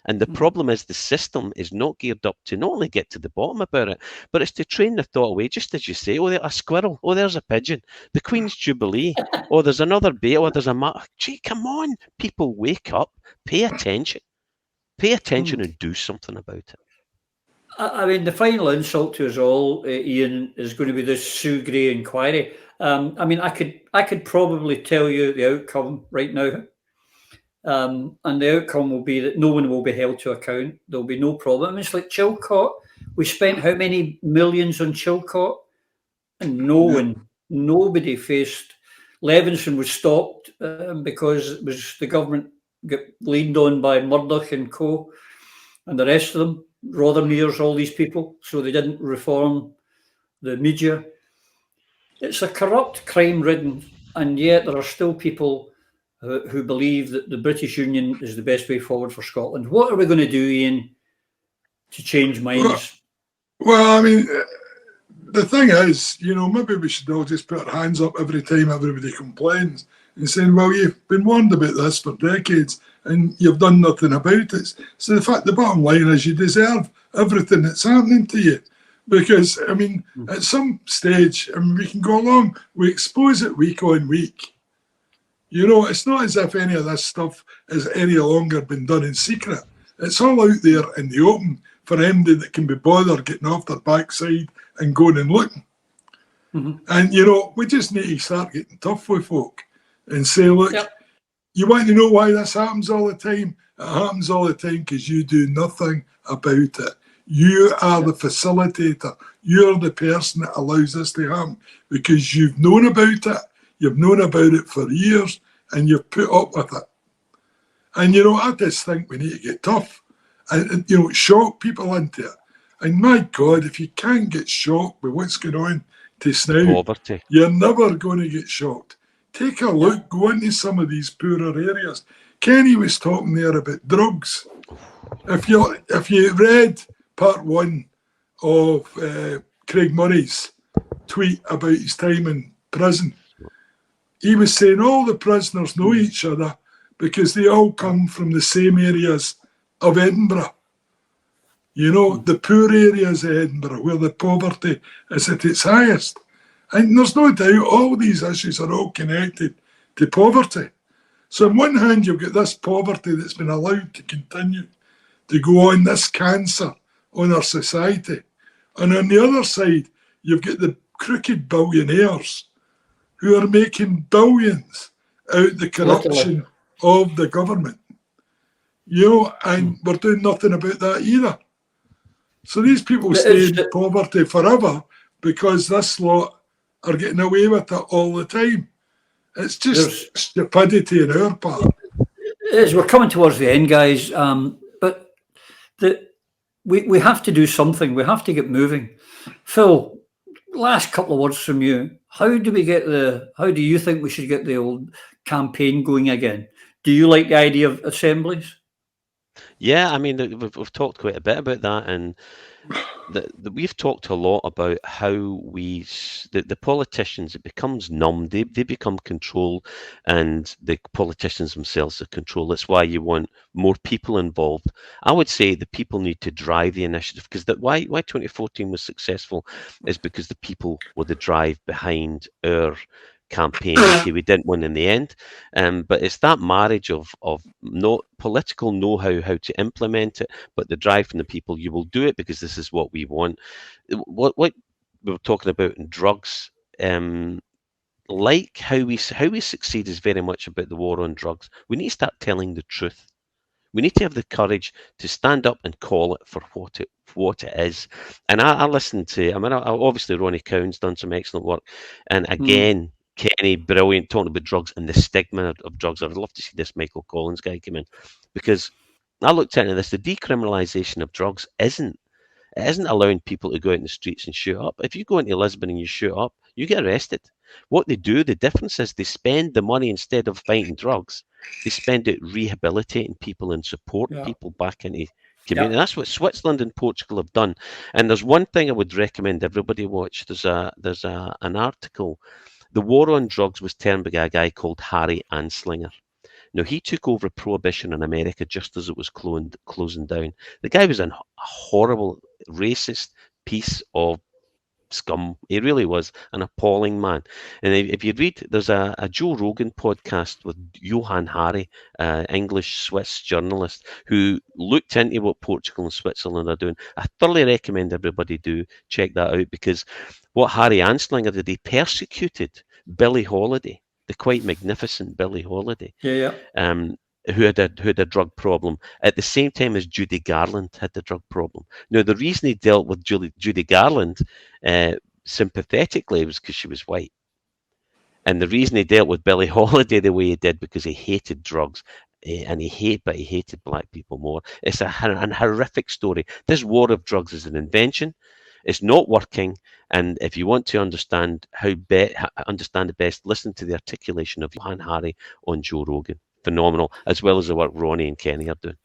And the problem is the system is not geared up to not only get to the bottom about it, but it's to train the thought away, just as you say, oh, there's a squirrel, oh, there's a pigeon, the Queen's Jubilee, oh, there's another bait, oh, there's a gee, come on, people, wake up, pay attention. Pay attention and do something about it. I mean, the final insult to us all, Iain, is going to be this Sue Gray inquiry. I mean, I could probably tell you the outcome right now. And the outcome will be that no one will be held to account. There'll be no problem. It's like Chilcot. We spent how many millions on Chilcot? And nobody faced. Levinson was stopped because it was the government got leaned on by Murdoch and co. and the rest of them, Rothermere's, all these people. So they didn't reform the media. It's a corrupt, crime-ridden, and yet there are still people who believe that the British Union is the best way forward for Scotland. What are we going to do, Iain, to change minds? Well, I mean, the thing is, maybe we should all just put our hands up every time everybody complains and saying, well, you've been warned about this for decades and you've done nothing about it. So the bottom line is you deserve everything that's happening to you. Because, I mean, at some stage, we can go along, we expose it week on week. It's not as if any of this stuff has any longer been done in secret. It's all out there in the open for anybody that can be bothered getting off their backside and going and looking. And, we just need to start getting tough with folk and say, look, you want to know why this happens all the time? It happens all the time because you do nothing about it. You are the facilitator. You're the person that allows this to happen because you've known about it. You've known about it for years and you've put up with it. And, I just think we need to get tough and shock people into it. And my God, if you can't get shocked with what's going on to now, you're never going to get shocked. Take a look, go into some of these poorer areas. Kenny was talking there about drugs. If you read part one of Craig Murray's tweet about his time in prison, he was saying all the prisoners know each other because they all come from the same areas of Edinburgh. You know, the poor areas of Edinburgh where the poverty is at its highest. And there's no doubt all these issues are all connected to poverty. So on one hand, you've got this poverty that's been allowed to continue to go on, this cancer on our society. And on the other side, you've got the crooked billionaires who are making billions out the corruption of the government. You know, and we're doing nothing about that either. So these people stay in poverty forever because this lot are getting away with it all the time. It's just stupidity on our part. As we're coming towards the end, guys, but we have to do something. We have to get moving. Phil, last couple of words from you. How do you think we should get the old campaign going again? Do you like the idea of assemblies? Yeah, I mean, we've talked quite a bit about that, and we've talked a lot about how the politicians, it becomes numb, they become control, and the politicians themselves are control. That's why you want more people involved. I would say the people need to drive the initiative, because why 2014 was successful is because the people were the drive behind our campaign. Okay, we didn't win in the end, but it's that marriage of not political know-how to implement it, but the drive from the people. You will do it because this is what we want. What we were talking about in drugs, like how we succeed is very much about the war on drugs. We need to start telling the truth. We need to have the courage to stand up and call it for what it is. And I listened to, obviously Ronnie Cowan's done some excellent work, and again. Kenny, brilliant, talking about drugs and the stigma of drugs. I'd love to see this Michael Collins guy come in, because I looked into this. The decriminalisation of drugs isn't allowing people to go out in the streets and shoot up. If you go into Lisbon and you shoot up, you get arrested. What they do, the difference is they spend the money, instead of fighting drugs, they spend it rehabilitating people and supporting people back into community. That's what Switzerland and Portugal have done. And there's one thing I would recommend everybody watch. There's an article. The war on drugs was termed by a guy called Harry Anslinger. Now, he took over prohibition in America just as it was closing down. The guy was a horrible, racist piece of scum. He really was an appalling man. And if you read, there's a Joe Rogan podcast with Johan Hari, English-Swiss journalist, who looked into what Portugal and Switzerland are doing. I thoroughly recommend everybody do check that out, because what Harry Anslinger did, he persecuted Billie Holiday, the quite magnificent Billie Holiday, who had a drug problem at the same time as Judy Garland had the drug problem. Now, the reason he dealt with Judy Garland sympathetically was because she was white. And the reason he dealt with Billie Holiday the way he did, because he hated drugs. And he hated black people more. It's a horrific story. This war of drugs is an invention. It's not working, and if you want to understand understand it best, listen to the articulation of Johan Hari on Joe Rogan. Phenomenal, as well as the work Ronnie and Kenny are doing.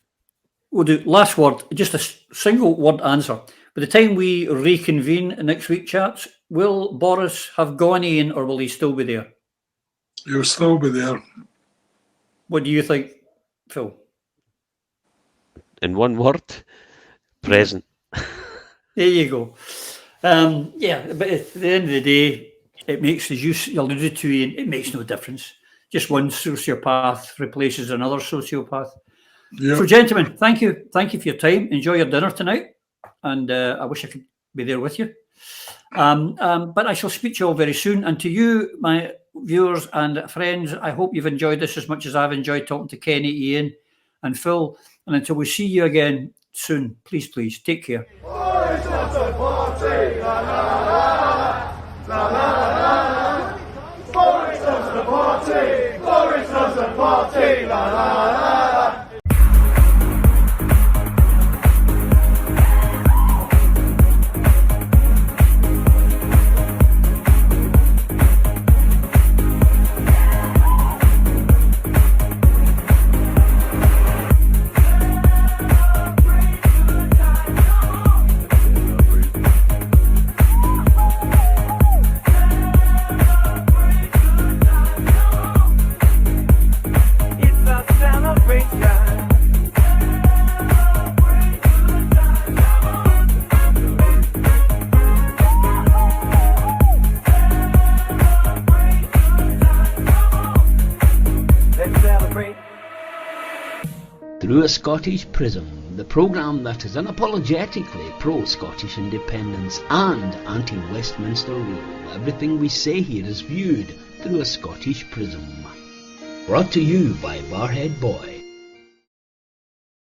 We'll do last word, just a single word answer. By the time we reconvene next week, chaps, will Boris have gone in, or will he still be there? He'll still be there. What do you think, Phil? In one word, present. There you go. But at the end of the day, it makes, as you alluded to, Iain, it makes no difference. Just one sociopath replaces another sociopath. Yep. So, gentlemen, thank you for your time. Enjoy your dinner tonight, and I wish I could be there with you. But I shall speak to you all very soon. And to you, my viewers and friends, I hope you've enjoyed this as much as I've enjoyed talking to Kenny, Iain, and Phil. And until we see you again soon, please take care. Through a Scottish Prism, the programme that is unapologetically pro-Scottish independence and anti-Westminster rule. Everything we say here is viewed through a Scottish prism. Brought to you by Barhead Boy.